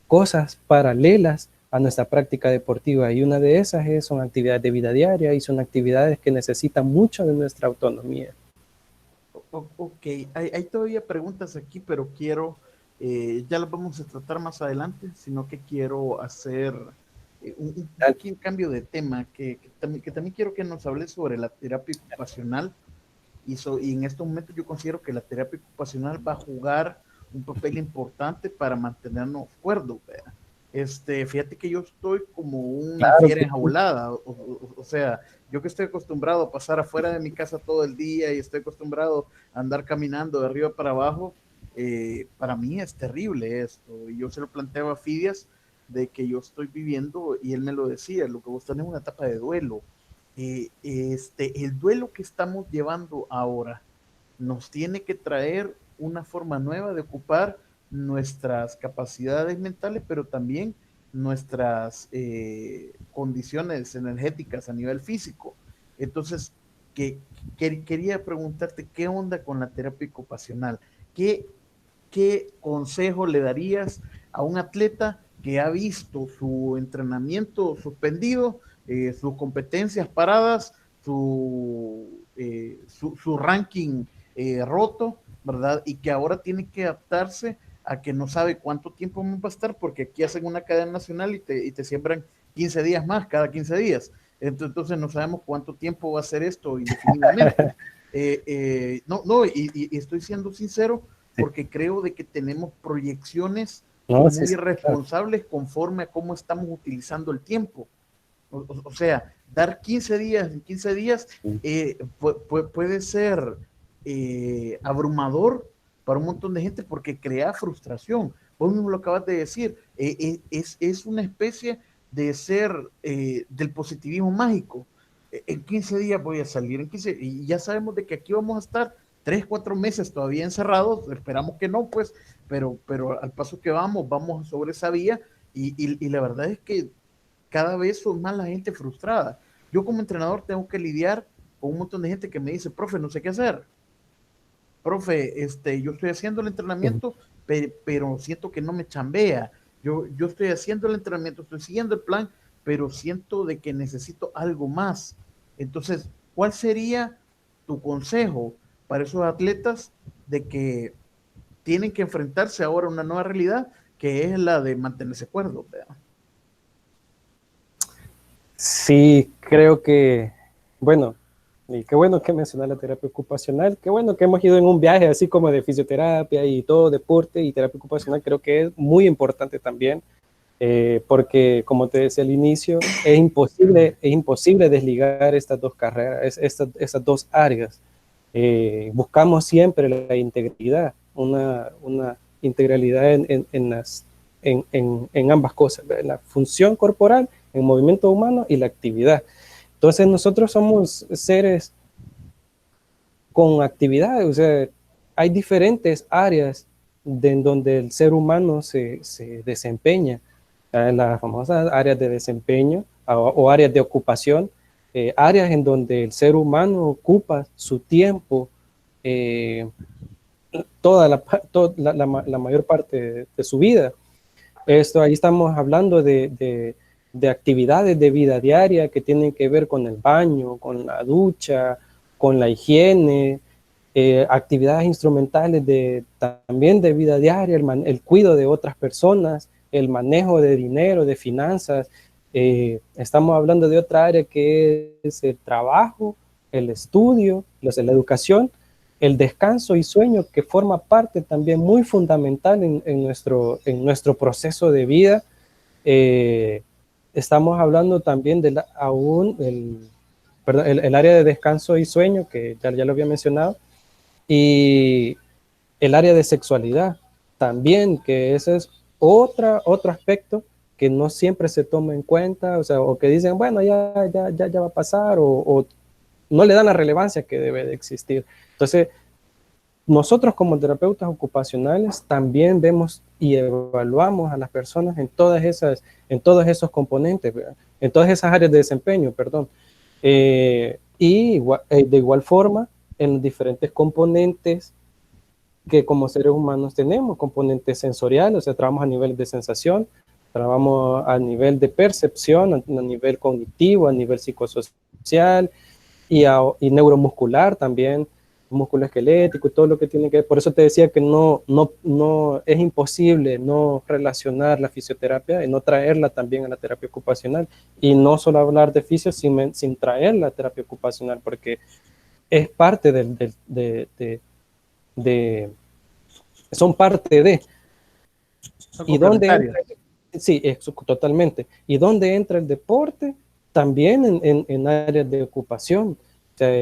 cosas paralelas a nuestra práctica deportiva y una de esas son actividades de vida diaria y son actividades que necesitan mucho de nuestra autonomía. ok, hay todavía preguntas aquí, pero quiero, ya las vamos a tratar más adelante, sino que quiero hacer un pequeño cambio de tema, que también quiero que nos hables sobre la terapia ocupacional y en estos momentos yo considero que la terapia ocupacional va a jugar un papel importante para mantenernos cuerdos, ¿verdad? Fíjate que yo estoy como una Claro fiera que sí. enjaulada, o sea, yo que estoy acostumbrado a pasar afuera de mi casa todo el día y estoy acostumbrado a andar caminando de arriba para abajo, para mí es terrible esto. Y yo se lo planteaba a Fidias de que yo estoy viviendo, y él me lo decía, lo que vos tenés es una etapa de duelo. El duelo que estamos llevando ahora nos tiene que traer una forma nueva de ocupar nuestras capacidades mentales, pero también nuestras condiciones energéticas a nivel físico. Entonces, que, quería preguntarte qué onda con la terapia ocupacional. ¿Qué, ¿Qué consejo le darías a un atleta que ha visto su entrenamiento suspendido, sus competencias paradas, su ranking roto, ¿verdad? Y que ahora tiene que adaptarse a que no sabe cuánto tiempo va a estar, porque aquí hacen una cadena nacional y te siembran 15 días más, cada 15 días. Entonces no sabemos cuánto tiempo va a ser esto indefinidamente. Y estoy siendo sincero Sí. porque creo de que tenemos proyecciones No, sí, muy sí, claro. irresponsables conforme a cómo estamos utilizando el tiempo. O sea, dar 15 días en 15 días Sí. puede ser abrumador para un montón de gente porque crea frustración. Vos mismo lo acabas de decir, es una especie de ser del positivismo mágico. En 15 días voy a salir, en 15, y ya sabemos de que aquí vamos a estar 3, 4 meses todavía encerrados, esperamos que no, pues, pero al paso que vamos sobre esa vía y la verdad es que cada vez son más la gente frustrada. Yo como entrenador tengo que lidiar con un montón de gente que me dice, profe, no sé qué hacer. Profe, yo estoy haciendo el Ujú. entrenamiento, pero siento que no me chambea. Yo estoy haciendo el entrenamiento, estoy siguiendo el plan, pero siento de que necesito algo más. Entonces, ¿cuál sería tu consejo para esos atletas de que tienen que enfrentarse ahora a una nueva realidad que es la de mantenerse cuerdos? Sí, creo que, bueno, y qué bueno que mencionas la terapia ocupacional, qué bueno que hemos ido en un viaje así como de fisioterapia y todo, deporte y terapia ocupacional, creo que es muy importante también, porque como te decía al inicio, es imposible desligar estas dos carreras, estas dos áreas. Buscamos siempre la integridad, una integralidad en ambas cosas, en la función corporal, en el movimiento humano y la actividad. Entonces nosotros somos seres con actividades, o sea, hay diferentes áreas en donde el ser humano se desempeña, las famosas áreas de desempeño o áreas de ocupación, áreas en donde el ser humano ocupa su tiempo, eh, la mayor parte de su vida. Ahí estamos hablando de actividades de vida diaria que tienen que ver con el baño, con la ducha, con la higiene, actividades instrumentales también de vida diaria, el cuidado de otras personas, el manejo de dinero, de finanzas. Estamos hablando de otra área que es el trabajo, el estudio, la educación, el descanso y sueño, que forma parte también muy fundamental en nuestro proceso de vida. Eh, Estamos hablando también el área de descanso y sueño, que ya lo había mencionado, y el área de sexualidad también, que ese es otro aspecto que no siempre se toma en cuenta, o sea, o que dicen, bueno, ya va a pasar, o no le dan la relevancia que debe de existir. Entonces, nosotros como terapeutas ocupacionales también vemos y evaluamos a las personas en todos esos componentes, ¿verdad? En todas esas áreas de desempeño, perdón. De igual forma, en los diferentes componentes que como seres humanos tenemos, componentes sensoriales, o sea, trabajamos a nivel de sensación, trabajamos a nivel de percepción, a nivel cognitivo, a nivel psicosocial y neuromuscular también, músculo esquelético y todo lo que tiene que ver. Por eso te decía que no es imposible no relacionar la fisioterapia y no traerla también a la terapia ocupacional. Y no solo hablar de fisio sin traer la terapia ocupacional, porque es parte de son parte de. Son ¿Y dónde complementarios. entra? Sí, totalmente. ¿Y dónde entra el deporte? También en áreas de ocupación. O sea,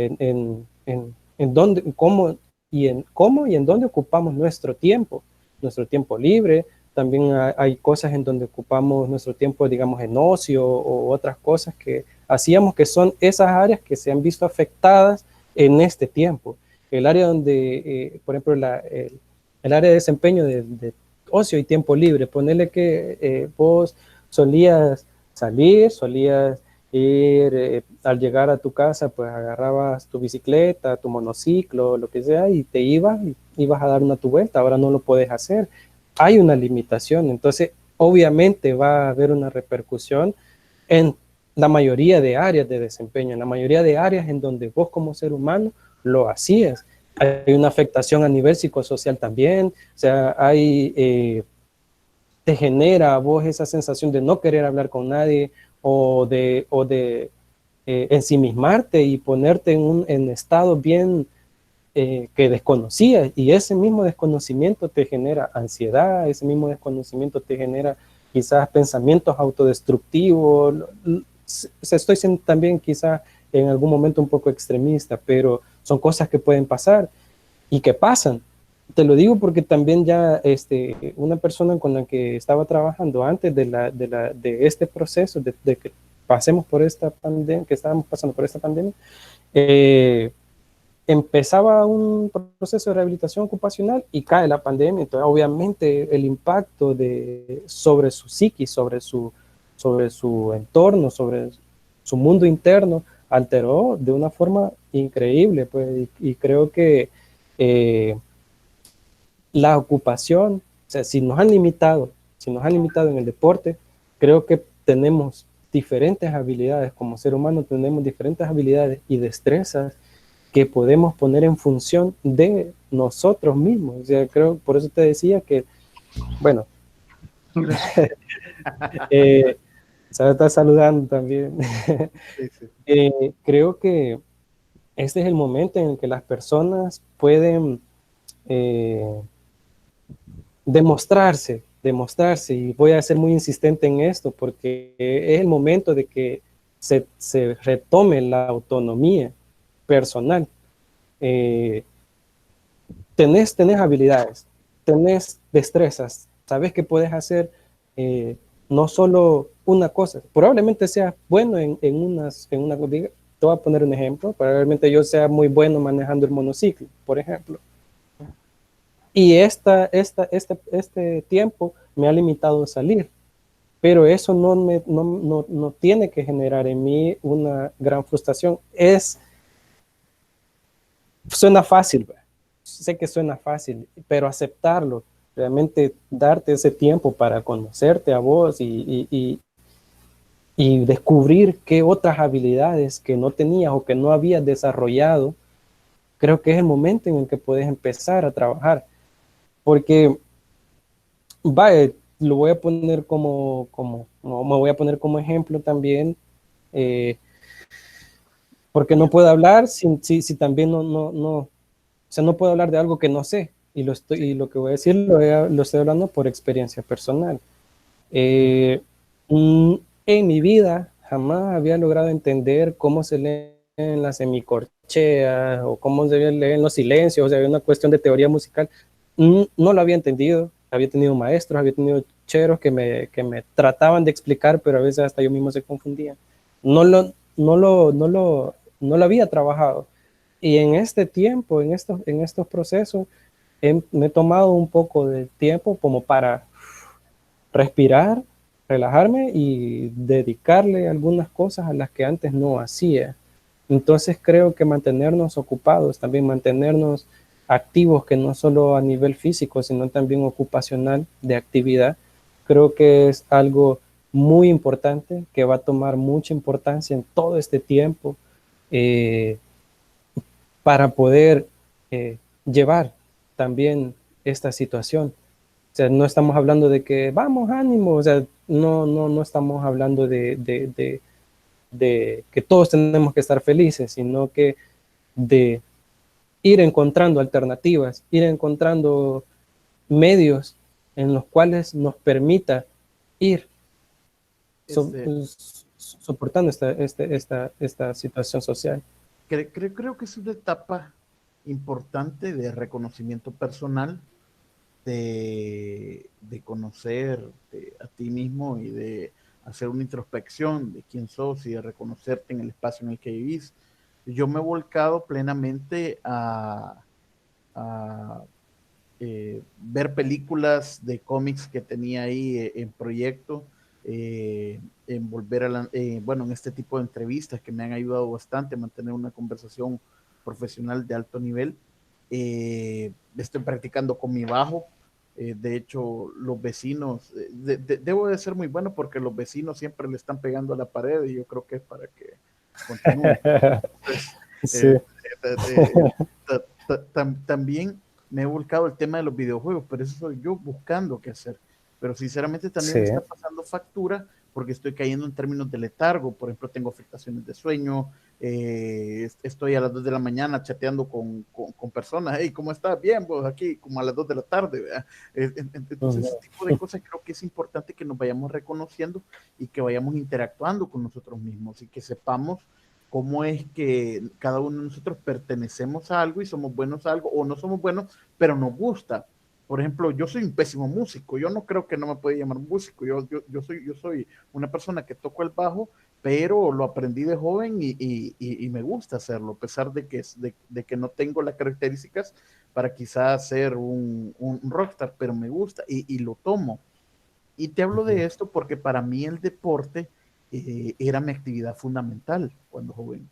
en dónde, cómo y en dónde ocupamos nuestro tiempo libre. También hay cosas en donde ocupamos nuestro tiempo, digamos, en ocio o otras cosas que hacíamos, que son esas áreas que se han visto afectadas en este tiempo. El área donde, por ejemplo, el área de desempeño de ocio y tiempo libre. Ponerle que vos solías salir, solías ir, al llegar a tu casa, pues agarrabas tu bicicleta, tu monociclo, lo que sea, y te ibas a dar tu vuelta. Ahora no lo puedes hacer. Hay una limitación. Entonces, obviamente va a haber una repercusión en la mayoría de áreas de desempeño, en la mayoría de áreas en donde vos como ser humano lo hacías. hay una afectación a nivel psicosocial también, o sea, te genera a vos esa sensación de no querer hablar con nadie o de ensimismarte y ponerte en estado bien que desconocías, y ese mismo desconocimiento te genera ansiedad, ese mismo desconocimiento te genera quizás pensamientos autodestructivos. Estoy siendo también quizás en algún momento un poco extremista, pero son cosas que pueden pasar y que pasan. Te lo digo porque también ya una persona con la que estaba trabajando antes de este proceso, de que pasemos por esta pandemia, que estábamos pasando por esta pandemia, empezaba un proceso de rehabilitación ocupacional y cae la pandemia. Entonces, obviamente, el impacto sobre su psiquis, sobre su entorno, sobre su mundo interno, alteró de una forma increíble. Pues, y creo que la ocupación, o sea, si nos han limitado en el deporte, creo que tenemos diferentes habilidades como ser humano, tenemos diferentes habilidades y destrezas que podemos poner en función de nosotros mismos. O sea, creo, por eso te decía que, bueno, se está saludando también. Sí, sí. Creo que este es el momento en el que las personas pueden eh, demostrarse, y voy a ser muy insistente en esto, porque es el momento de que se retome la autonomía personal. Eh, tenés habilidades, tenés destrezas, sabes que puedes hacer no solo una cosa, probablemente seas bueno en una, te voy a poner un ejemplo, probablemente yo sea muy bueno manejando el monociclo, por ejemplo, y este tiempo me ha limitado a salir, pero eso no tiene que generar en mí una gran frustración. Suena fácil, sé que suena fácil, pero aceptarlo, realmente darte ese tiempo para conocerte a vos y descubrir qué otras habilidades que no tenías o que no habías desarrollado, creo que es el momento en el que puedes empezar a trabajar. Porque, vaya, lo voy a poner no, me voy a poner como ejemplo también, eh, porque no puedo hablar si también o sea, no puedo hablar de algo que no sé, y lo que voy a decir lo estoy hablando por experiencia personal. Eh, en mi vida jamás había logrado entender cómo se leen las semicorcheas o cómo se leen los silencios, o sea, había una cuestión de teoría musical. No lo había entendido, había tenido maestros, había tenido cheros que me trataban de explicar, pero a veces hasta yo mismo se confundía. No lo había trabajado. Y en este tiempo, en estos procesos, me he tomado un poco de tiempo como para respirar, relajarme y dedicarle algunas cosas a las que antes no hacía. Entonces creo que mantenernos ocupados, también mantenernos activos, que no solo a nivel físico, sino también ocupacional de actividad, creo que es algo muy importante que va a tomar mucha importancia en todo este tiempo eh, para poder llevar también esta situación. O sea, no estamos hablando de que vamos, ánimo, o sea, no estamos hablando de que todos tenemos que estar felices, sino que de ir encontrando alternativas, ir encontrando medios en los cuales nos permita ir so, Este, soportando esta situación social. creo que es una etapa importante de reconocimiento personal, de conocerte a ti mismo y de hacer una introspección de quién sos y de reconocerte en el espacio en el que vivís. Yo me he volcado plenamente a ver películas de cómics que tenía ahí en proyecto, en volver bueno, en este tipo de entrevistas que me han ayudado bastante a mantener una conversación profesional de alto nivel. Estoy practicando con mi bajo. De hecho, los vecinos, debo de ser muy bueno porque los vecinos siempre le están pegando a la pared y yo creo que es para que continúe. Entonces, Sí. eh, también me he volcado el tema de los videojuegos, pero eso soy yo buscando qué hacer. Pero sinceramente también Sí, me está pasando factura porque estoy cayendo en términos de letargo. Por ejemplo, tengo afectaciones de sueño, estoy a las 2 de la mañana chateando con personas. Hey, ¿cómo estás? Bien, vos aquí, como a las 2 de la tarde. ¿Verdad? Entonces, ese tipo de cosas creo que es importante que nos vayamos reconociendo y que vayamos interactuando con nosotros mismos y que sepamos cómo es que cada uno de nosotros pertenecemos a algo y somos buenos a algo o no somos buenos, pero nos gusta. Por ejemplo, yo soy un pésimo músico, yo no creo que no me puede llamar músico, yo soy una persona que toco el bajo, pero lo aprendí de joven y me gusta hacerlo, a pesar de que no tengo las características para quizás ser un rockstar, pero me gusta y lo tomo. Y te hablo de esto porque para mí el deporte era mi actividad fundamental cuando joven,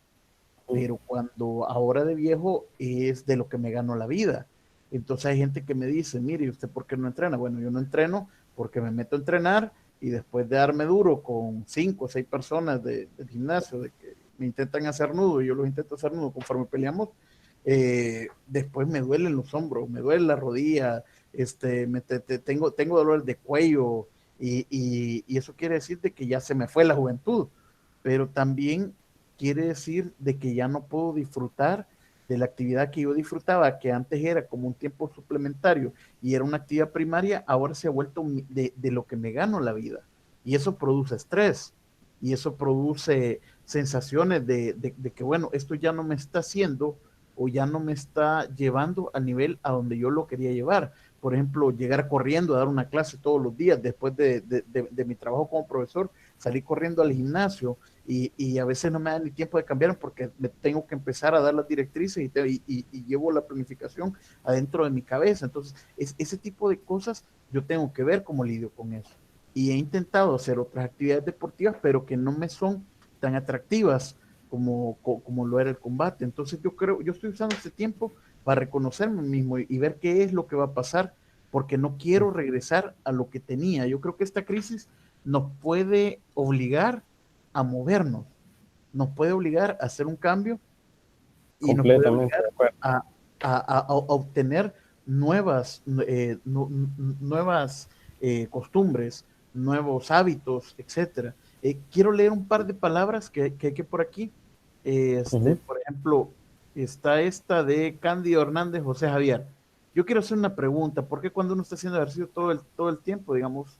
pero cuando ahora de viejo es de lo que me gano la vida. Entonces hay gente que me dice, mire, ¿usted por qué no entrena? Bueno, yo no entreno porque me meto a entrenar y después de darme duro con 5 o 6 personas del gimnasio, de que me intentan hacer nudo y yo los intento hacer nudo conforme peleamos, después me duelen los hombros, me duele la rodilla, tengo dolor de cuello y eso quiere decir de que ya se me fue la juventud, pero también quiere decir de que ya no puedo disfrutar de la actividad que yo disfrutaba, que antes era como un tiempo suplementario y era una actividad primaria, ahora se ha vuelto de lo que me gano la vida. Y eso produce estrés y eso produce sensaciones de que, bueno, esto ya no me está haciendo o ya no me está llevando al nivel a donde yo lo quería llevar. Por ejemplo, llegar corriendo a dar una clase todos los días después de mi trabajo como profesor, salir corriendo al gimnasio y a veces no me da ni tiempo de cambiar porque me tengo que empezar a dar las directrices y llevo la planificación adentro de mi cabeza. Entonces, ese tipo de cosas yo tengo que ver cómo lidio con eso. Y he intentado hacer otras actividades deportivas, pero que no me son tan atractivas como lo era el combate. Entonces yo estoy usando este tiempo para reconocerme mismo y ver qué es lo que va a pasar, porque no quiero regresar a lo que tenía. Yo creo que esta crisis nos puede obligar a movernos, nos puede obligar a hacer un cambio y nos puede completamente de obligar acuerdo. a obtener nuevas costumbres, nuevos hábitos, etcétera. Quiero leer un par de palabras que hay que por aquí. Por ejemplo, está esta de Cándido Hernández José Javier. Yo quiero hacer una pregunta, ¿por qué cuando uno está haciendo ejercicio todo el tiempo, digamos,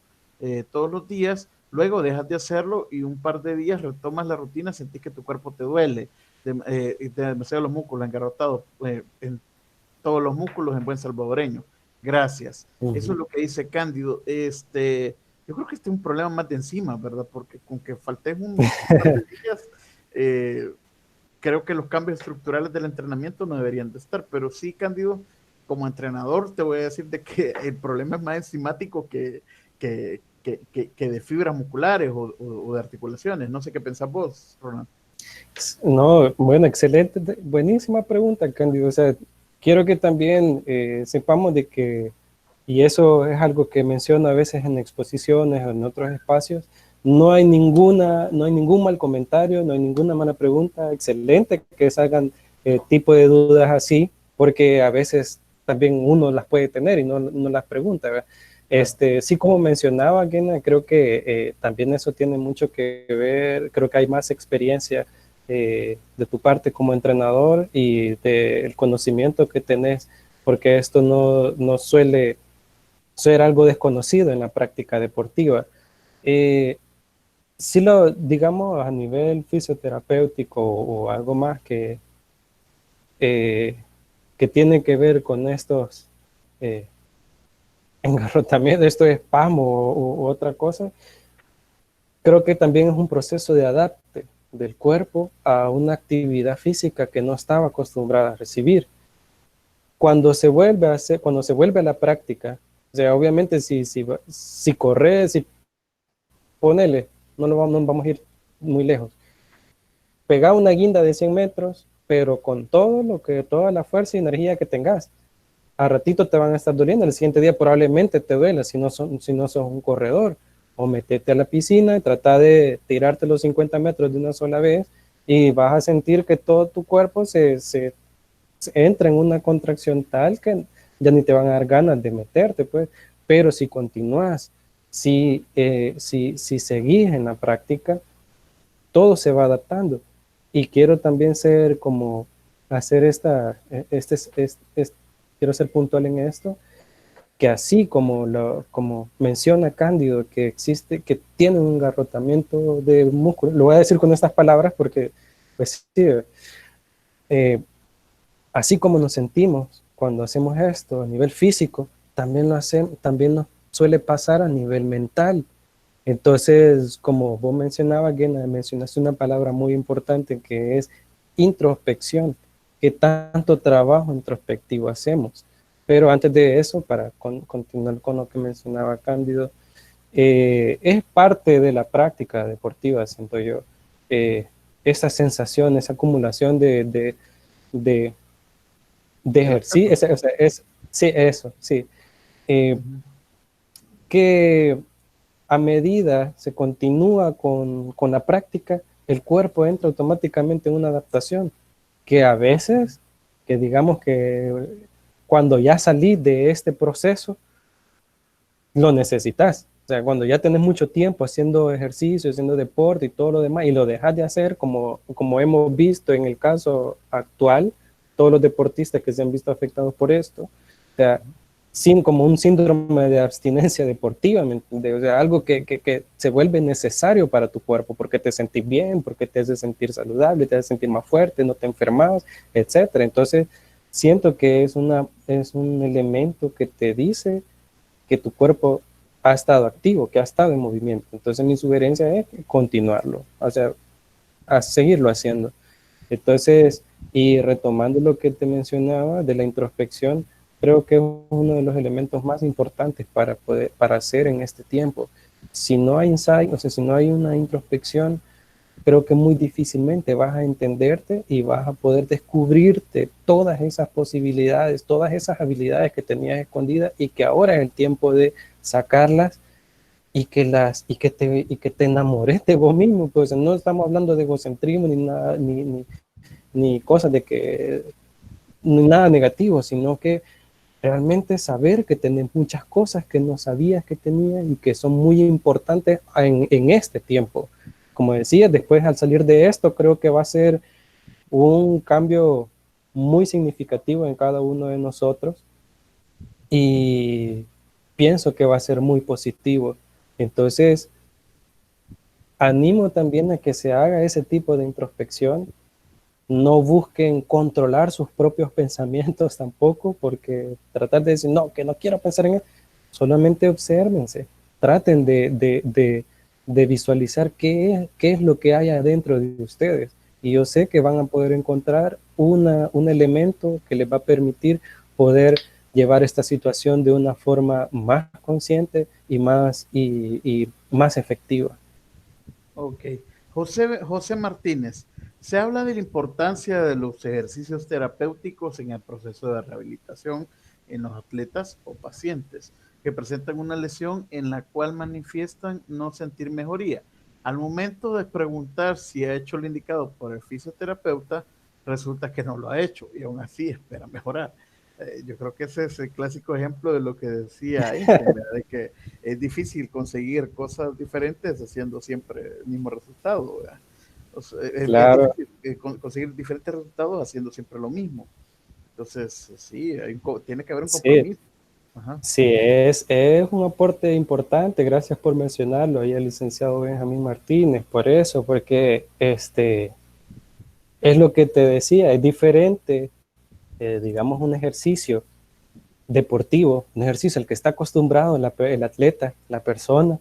todos los días, luego dejas de hacerlo y un par de días retomas la rutina, sentís que tu cuerpo te duele, demasiado los músculos engarrotados, en todos los músculos en buen salvadoreño? Gracias. Eso es lo que dice Cándido. Yo creo que este es un problema más de encima, ¿verdad? Porque con que faltes un par de días, creo que los cambios estructurales del entrenamiento no deberían de estar, pero sí, Cándido, como entrenador, te voy a decir de que el problema es más enzimático que de fibras musculares o de articulaciones. No sé qué pensás vos, Ronald. No, bueno, excelente, buenísima pregunta, Cándido. O sea, quiero que también sepamos de que, y eso es algo que menciono a veces en exposiciones o en otros espacios, no hay ningún mal comentario, no hay ninguna mala pregunta. Excelente que salgan tipo de dudas así, porque a veces también uno las puede tener y no las pregunta, ¿verdad? Sí, como mencionaba, Gena, creo que también eso tiene mucho que ver, creo que hay más experiencia de tu parte como entrenador y del conocimiento que tenés, porque esto no suele ser algo desconocido en la práctica deportiva. Si lo digamos a nivel fisioterapéutico o algo más eh, que tiene que ver con estos engarrotamientos, esto es espasmo o otra cosa, creo que también es un proceso de adapte del cuerpo a una actividad física que no estaba acostumbrada a recibir. Cuando se vuelve a la práctica, o sea, obviamente si corres, si ponele, no vamos a ir muy lejos. Pega una guinda de 100 metros, pero con toda la fuerza y energía que tengas. A ratito te van a estar doliendo, el siguiente día probablemente te duela si no sos un corredor. O metete a la piscina, trata de tirarte los 50 metros de una sola vez y vas a sentir que todo tu cuerpo se entra en una contracción tal que ya ni te van a dar ganas de meterte, pues. Pero si continúas, si seguís en la práctica, todo se va adaptando. Y quiero también ser como, hacer quiero ser puntual en esto, que así como menciona Cándido, que existe, que tiene un engarrotamiento de músculo, lo voy a decir con estas palabras porque, pues sí, eh, así como nos sentimos cuando hacemos esto a nivel físico, también nos suele pasar a nivel mental. Entonces, como vos mencionabas, Gena, mencionaste una palabra muy importante que es introspección. ¿Qué tanto trabajo introspectivo hacemos? Pero antes de eso, para continuar con lo que mencionaba Cándido, es parte de la práctica deportiva, siento yo, eh, esa sensación, esa acumulación de, de ejercicio, Terapeuta. sí, eso, sí. Eh, que a medida se continúa con la práctica, el cuerpo entra automáticamente en una adaptación, que a veces, que digamos que cuando ya salís de este proceso, lo necesitas. O sea, cuando ya tenés mucho tiempo haciendo ejercicio, haciendo deporte y todo lo demás, y lo dejas de hacer, como hemos visto en el caso actual, todos los deportistas que se han visto afectados por esto, o sea, como un síndrome de abstinencia deportiva, ¿me entiendes? O sea, algo que se vuelve necesario para tu cuerpo, porque te sentís bien, porque te hace sentir saludable, te hace sentir más fuerte, no te enfermas, etcétera. Entonces, siento que es un elemento que te dice que tu cuerpo ha estado activo, que ha estado en movimiento. Entonces mi sugerencia es continuarlo, o sea, a seguirlo haciendo. Entonces, y retomando lo que te mencionaba de la introspección, creo que es uno de los elementos más importantes para hacer en este tiempo. Si no hay insight, o sea, si no hay una introspección, creo que muy difícilmente vas a entenderte y vas a poder descubrirte todas esas posibilidades, todas esas habilidades que tenías escondidas y que ahora es el tiempo de sacarlas y que te enamores de vos mismo. Pues no estamos hablando de egocentrismo ni nada, ni cosas de que, ni nada negativo, sino que realmente saber que tenés muchas cosas que no sabías que tenías y que son muy importantes en este tiempo. Como decía, después al salir de esto, creo que va a ser un cambio muy significativo en cada uno de nosotros y pienso que va a ser muy positivo. Entonces, animo también a que se haga ese tipo de introspección. No busquen controlar sus propios pensamientos tampoco, porque tratar de decir, no, que no quiero pensar en eso, solamente obsérvense, traten de visualizar qué es lo que hay adentro de ustedes. Y yo sé que van a poder encontrar un elemento que les va a permitir poder llevar esta situación de una forma más consciente y más efectiva. Ok. José Martínez, se habla de la importancia de los ejercicios terapéuticos en el proceso de rehabilitación en los atletas o pacientes que presentan una lesión en la cual manifiestan no sentir mejoría. Al momento de preguntar si ha hecho lo indicado por el fisioterapeuta, resulta que no lo ha hecho y aún así espera mejorar. Yo creo que ese es el clásico ejemplo de lo que decía Einstein, ¿verdad? De que es difícil conseguir cosas diferentes haciendo siempre el mismo resultado, ¿verdad? O sea, es Claro. difícil conseguir diferentes resultados haciendo siempre lo mismo. Entonces, sí, tiene que haber un Sí, compromiso. Ajá. sí, es un aporte importante, gracias por mencionarlo ahí el licenciado Benjamín Martínez, por eso, porque es lo que te decía, es diferente, digamos, un ejercicio deportivo, un ejercicio al que está acostumbrado el atleta, la persona,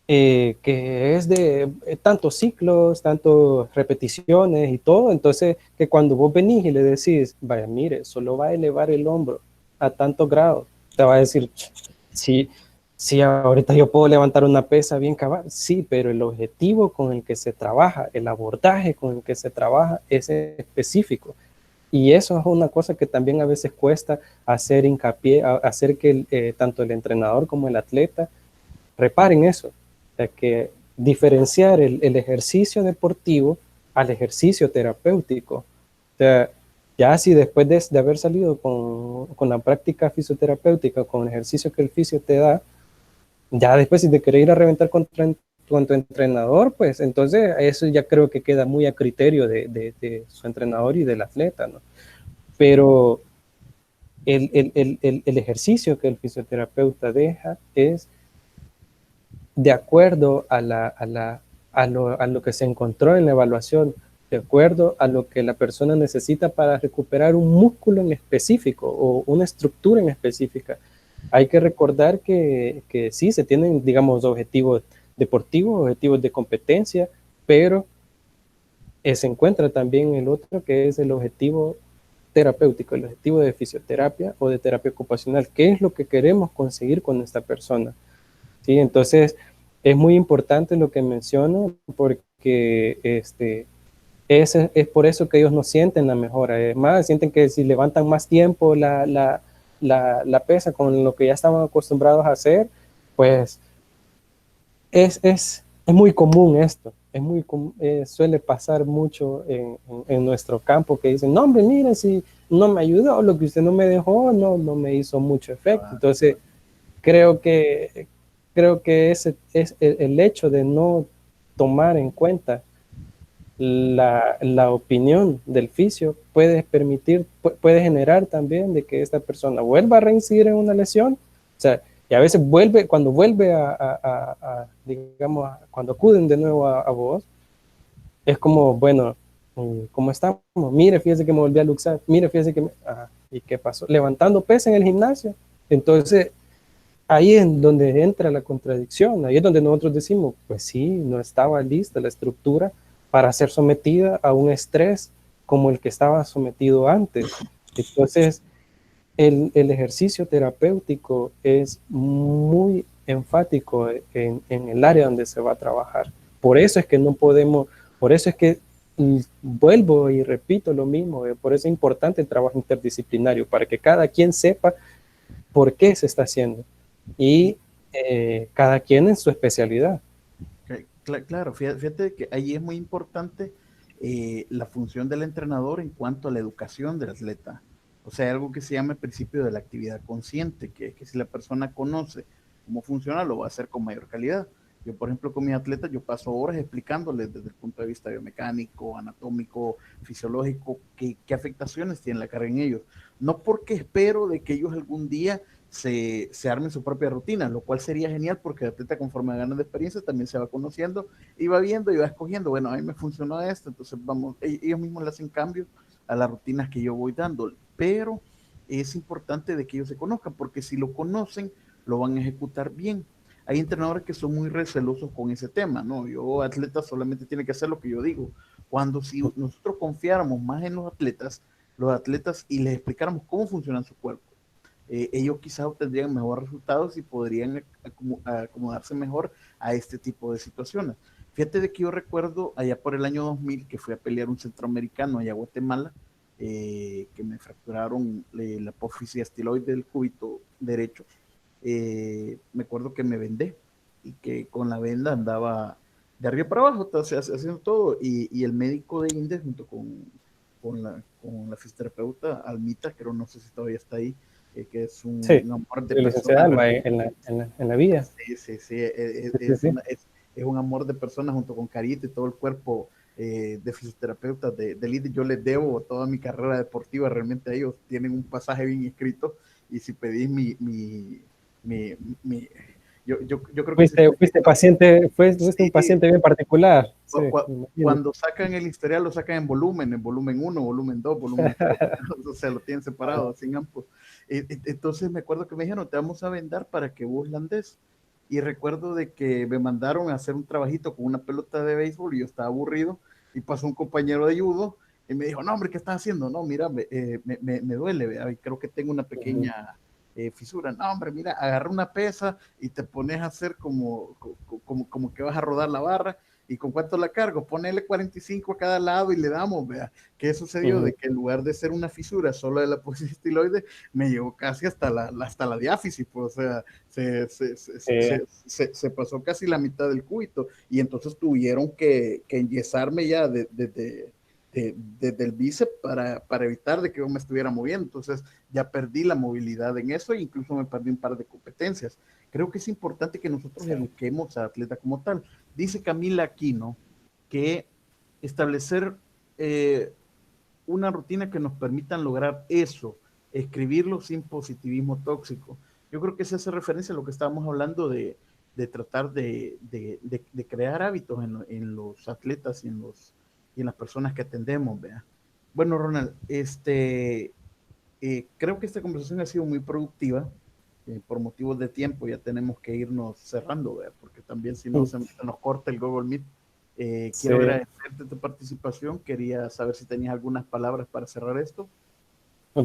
que es de tantos ciclos, tantas repeticiones y todo, entonces que cuando vos venís y le decís, vaya, mire, solo va a elevar el hombro a tantos grados, te va a decir, sí, sí, ahorita yo puedo levantar una pesa bien cabal, sí, pero el objetivo con el que se trabaja, el abordaje con el que se trabaja es específico. Y eso es una cosa que también a veces cuesta hacer hincapié, hacer que tanto el entrenador como el atleta reparen eso, o sea, que diferenciar el ejercicio deportivo al ejercicio terapéutico. O sea, Ya si después de haber salido con la práctica fisioterapéutica, con el ejercicio que el fisio te da, ya después si te querés ir a reventar con tu entrenador, pues entonces eso ya creo que queda muy a criterio de su entrenador y del atleta, ¿no? Pero el ejercicio que el fisioterapeuta deja es de acuerdo a lo que se encontró en la evaluación, de acuerdo a lo que la persona necesita para recuperar un músculo en específico o una estructura en específica. Hay que recordar que sí, se tienen, digamos, objetivos deportivos, objetivos de competencia, pero se encuentra también el otro que es el objetivo terapéutico, el objetivo de fisioterapia o de terapia ocupacional. ¿Qué es lo que queremos conseguir con esta persona? ¿Sí? Entonces, es muy importante lo que menciono porque es por eso que ellos no sienten la mejora. Además, sienten que si levantan más tiempo la pesa con lo que ya estaban acostumbrados a hacer, pues es muy común esto. Suele pasar mucho en nuestro campo que dicen, no, hombre, mire, si no me ayudó, lo que usted no me dejó, no me hizo mucho efecto. Entonces, creo que, creo que ese es el hecho de no tomar en cuenta la opinión del fisio puede generar también de que esta persona vuelva a reincidir en una lesión. O sea, y a veces cuando vuelve digamos, cuando acuden de nuevo a vos, es como, bueno, ¿cómo estamos? Mire, fíjese que me volví a luxar, mire, fíjese que ¿y qué pasó? Levantando peso en el gimnasio. Entonces, ahí es donde entra la contradicción, ahí es donde nosotros decimos, pues sí, no estaba lista la estructura para ser sometida a un estrés como el que estaba sometido antes. Entonces, el ejercicio terapéutico es muy enfático en el área donde se va a trabajar. Por eso es que no podemos, por eso es que vuelvo y repito lo mismo, por eso es importante el trabajo interdisciplinario, para que cada quien sepa por qué se está haciendo y cada quien en su especialidad. Claro, fíjate que ahí es muy importante la función del entrenador en cuanto a la educación del atleta. O sea, algo que se llama el principio de la actividad consciente, que es que si la persona conoce cómo funciona, lo va a hacer con mayor calidad. Yo, por ejemplo, con mis atletas, yo paso horas explicándoles desde el punto de vista biomecánico, anatómico, fisiológico, qué afectaciones tiene la carga en ellos. No porque espero de que ellos algún día se armen su propia rutina, lo cual sería genial porque el atleta conforme ganas de experiencia también se va conociendo y va viendo y va escogiendo, bueno, a mí me funcionó esto, entonces vamos, ellos mismos le hacen cambios a las rutinas que yo voy dando, pero es importante de que ellos se conozcan porque si lo conocen, lo van a ejecutar bien. Hay entrenadores que son muy recelosos con ese tema, ¿no? Yo, atleta, solamente tiene que hacer lo que yo digo. Cuando si nosotros confiáramos más en los atletas y les explicáramos cómo funciona su cuerpo, ellos quizás obtendrían mejores resultados y podrían acomodarse mejor a este tipo de situaciones. Fíjate de que yo recuerdo allá por el año 2000 que fui a pelear un centroamericano allá a Guatemala, que me fracturaron la apófisis estiloide del cúbito derecho. Me acuerdo que me vendé y que con la venda andaba de arriba para abajo, haciendo todo, y el médico de INDE junto con la fisioterapeuta Almita, que no sé si todavía está ahí, que es Sí, un amor de de licenciada persona. Alma en la vida. Sí, Sí, sí. es un amor de persona junto con Carita y todo el cuerpo de fisioterapeutas de INDE. Yo les debo toda mi carrera deportiva realmente a ellos, tienen un pasaje bien escrito, y si pedís mi, mi yo creo que si Fuiste paciente, fuiste un sí, paciente bien particular. Sí, cuando sacan el historial lo sacan en volumen 1, volumen 2, volumen 3, o sea, lo tienen separado, sin ambos. Entonces me acuerdo que me dijeron, te vamos a vendar para que vos la andes. Y recuerdo de que me mandaron a hacer un trabajito con una pelota de béisbol y yo estaba aburrido y pasó un compañero de judo y me dijo, no, hombre, ¿qué estás haciendo? No, mira, me duele, ¿vea? Y creo que tengo una pequeña fisura. No, hombre, mira, agarra una pesa y te pones a hacer como que vas a rodar la barra. ¿Y con cuánto la cargo? Ponele 45 a cada lado y le damos, vea. ¿Qué sucedió? De que en lugar de ser una fisura solo de la apófisis estiloide, me llevó casi hasta la diáfisis, pues, o sea, se pasó casi la mitad del cúbito y entonces tuvieron que enyesarme ya desde el bíceps para evitar de que yo me estuviera moviendo. Entonces ya perdí la movilidad en eso e incluso me perdí un par de competencias. Creo que es importante que nosotros eduquemos a atleta como tal. Dice Camila Aquino que establecer una rutina que nos permitan lograr eso, escribirlo sin positivismo tóxico. Yo creo que se hace referencia a lo que estábamos hablando de tratar de crear hábitos los atletas y en las personas que atendemos, vea. Bueno, Ronald, creo que esta conversación ha sido muy productiva. Por motivos de tiempo ya tenemos que irnos cerrando, ¿vea? Porque también si no se nos corta el Google Meet. Quiero Sí. agradecerte tu participación. Quería saber si tenías algunas palabras para cerrar esto.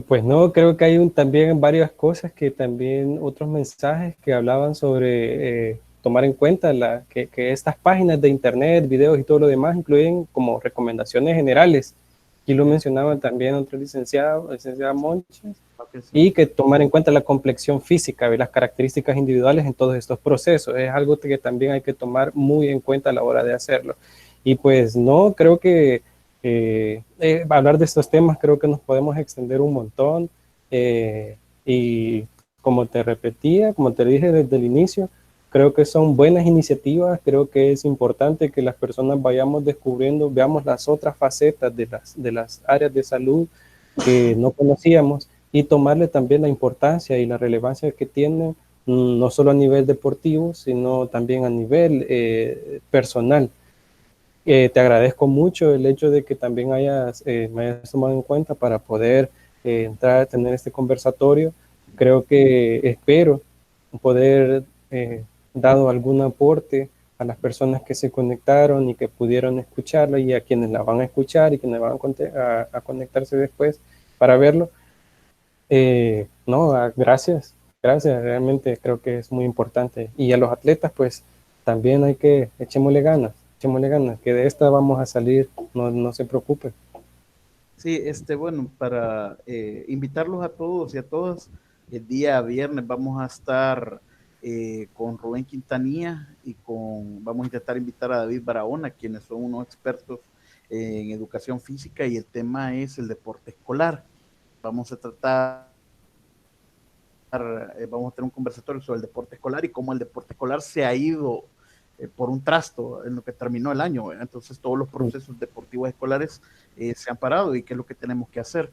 Pues no, creo que hay también varias cosas que también otros mensajes que hablaban sobre tomar en cuenta que estas páginas de internet, videos y todo lo demás incluyen como recomendaciones generales. Aquí lo mencionaban también otro licenciado, licenciada Monches, Okay, sí. y que tomar en cuenta la complexión física y las características individuales en todos estos procesos. Es algo que también hay que tomar muy en cuenta a la hora de hacerlo. Y pues no, creo que hablar de estos temas creo que nos podemos extender un montón. Y como te repetía, como te dije desde el inicio, creo que son buenas iniciativas, creo que es importante que las personas vayamos descubriendo, veamos las otras facetas de las áreas de salud que no conocíamos y tomarle también la importancia y la relevancia que tienen, no solo a nivel deportivo, sino también a nivel personal. Te agradezco mucho el hecho de que también me hayas tomado en cuenta para poder entrar a tener este conversatorio. Creo que espero poder dado algún aporte a las personas que se conectaron y que pudieron escucharla y a quienes la van a escuchar y quienes van a conectarse después para verlo. No, gracias, gracias, realmente creo que es muy importante. Y a los atletas, pues también hay que echémosle ganas, que de esta vamos a salir, no se preocupe. Sí, bueno, para invitarlos a todos y a todas, el día viernes vamos a estar con Rubén Quintanilla vamos a intentar invitar a David Barahona, quienes son unos expertos en educación física y el tema es el deporte escolar. Vamos a tratar vamos a tener un conversatorio sobre el deporte escolar y cómo el deporte escolar se ha ido por un trasto en lo que terminó el año. Entonces todos los procesos deportivos escolares se han parado y qué es lo que tenemos que hacer.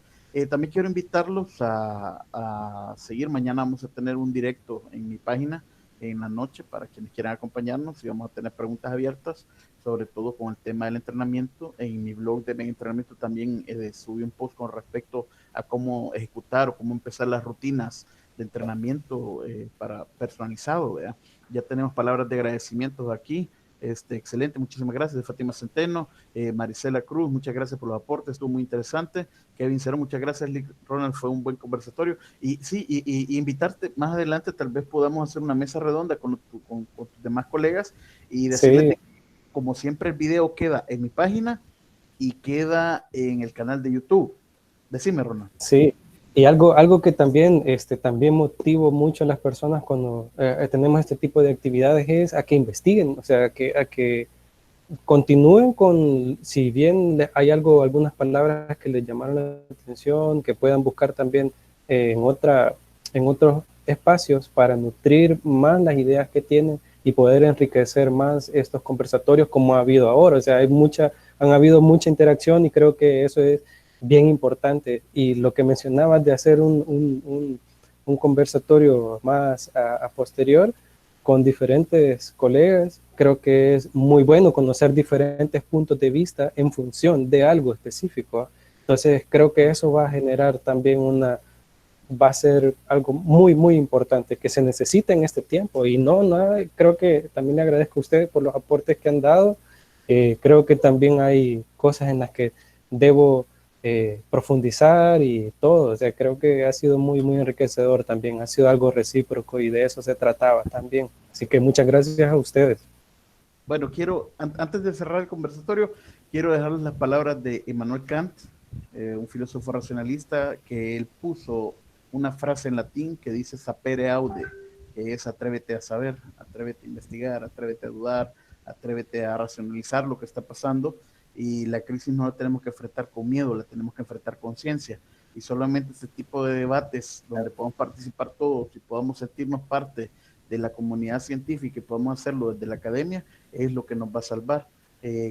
También quiero invitarlos a seguir. Mañana vamos a tener un directo en mi página en la noche para quienes quieran acompañarnos y vamos a tener preguntas abiertas, sobre todo con el tema del entrenamiento. En mi blog de entrenamiento también subí un post con respecto a cómo ejecutar o cómo empezar las rutinas de entrenamiento para personalizado, ¿verdad? Ya tenemos palabras de agradecimiento aquí. Excelente, muchísimas gracias de Fátima Centeno, Marisela Cruz, muchas gracias por los aportes, estuvo muy interesante. Kevin Cero, muchas gracias. Ronald, fue un buen conversatorio. Y sí, y invitarte más adelante, tal vez podamos hacer una mesa redonda con tus demás colegas y decirles Sí, como siempre, el video queda en mi página y queda en el canal de YouTube. Decime, Ronald. sí. Y algo que también, también motivo mucho a las personas cuando tenemos este tipo de actividades es a que investiguen, o sea, a que continúen con, si bien hay algunas palabras que les llamaron la atención, que puedan buscar también en otros espacios para nutrir más las ideas que tienen y poder enriquecer más estos conversatorios como ha habido ahora. O sea, han habido mucha interacción y creo que eso es bien importante. Y lo que mencionabas de hacer un conversatorio más a posterior, con diferentes colegas. Creo que es muy bueno conocer diferentes puntos de vista en función de algo específico. Entonces creo que eso va a generar también va a ser algo muy, muy importante que se necesita en este tiempo. Y creo que también le agradezco a ustedes por los aportes que han dado. Creo que también hay cosas en las que debo profundizar y todo. O sea, creo que ha sido muy, muy enriquecedor también. Ha sido algo recíproco y de eso se trataba también. Así que muchas gracias a ustedes. Bueno, antes de cerrar el conversatorio, quiero dejarles las palabras de Immanuel Kant, un filósofo racionalista, que él puso una frase en latín que dice sapere aude, que es atrévete a saber, atrévete a investigar, atrévete a dudar, atrévete a racionalizar lo que está pasando. y la crisis no la tenemos que enfrentar con miedo, la tenemos que enfrentar con ciencia. Y solamente este tipo de debates donde podamos participar todos y podamos sentirnos parte de la comunidad científica y podamos hacerlo desde la academia es lo que nos va a salvar.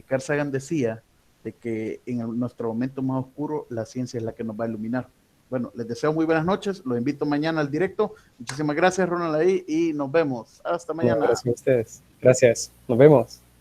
Carl Sagan decía de que en nuestro momento más oscuro la ciencia es la que nos va a iluminar. Bueno, les deseo muy buenas noches, los invito mañana al directo. Muchísimas gracias, Ronald, ahí, y nos vemos. Hasta No, mañana. gracias a ustedes. Gracias. Nos vemos.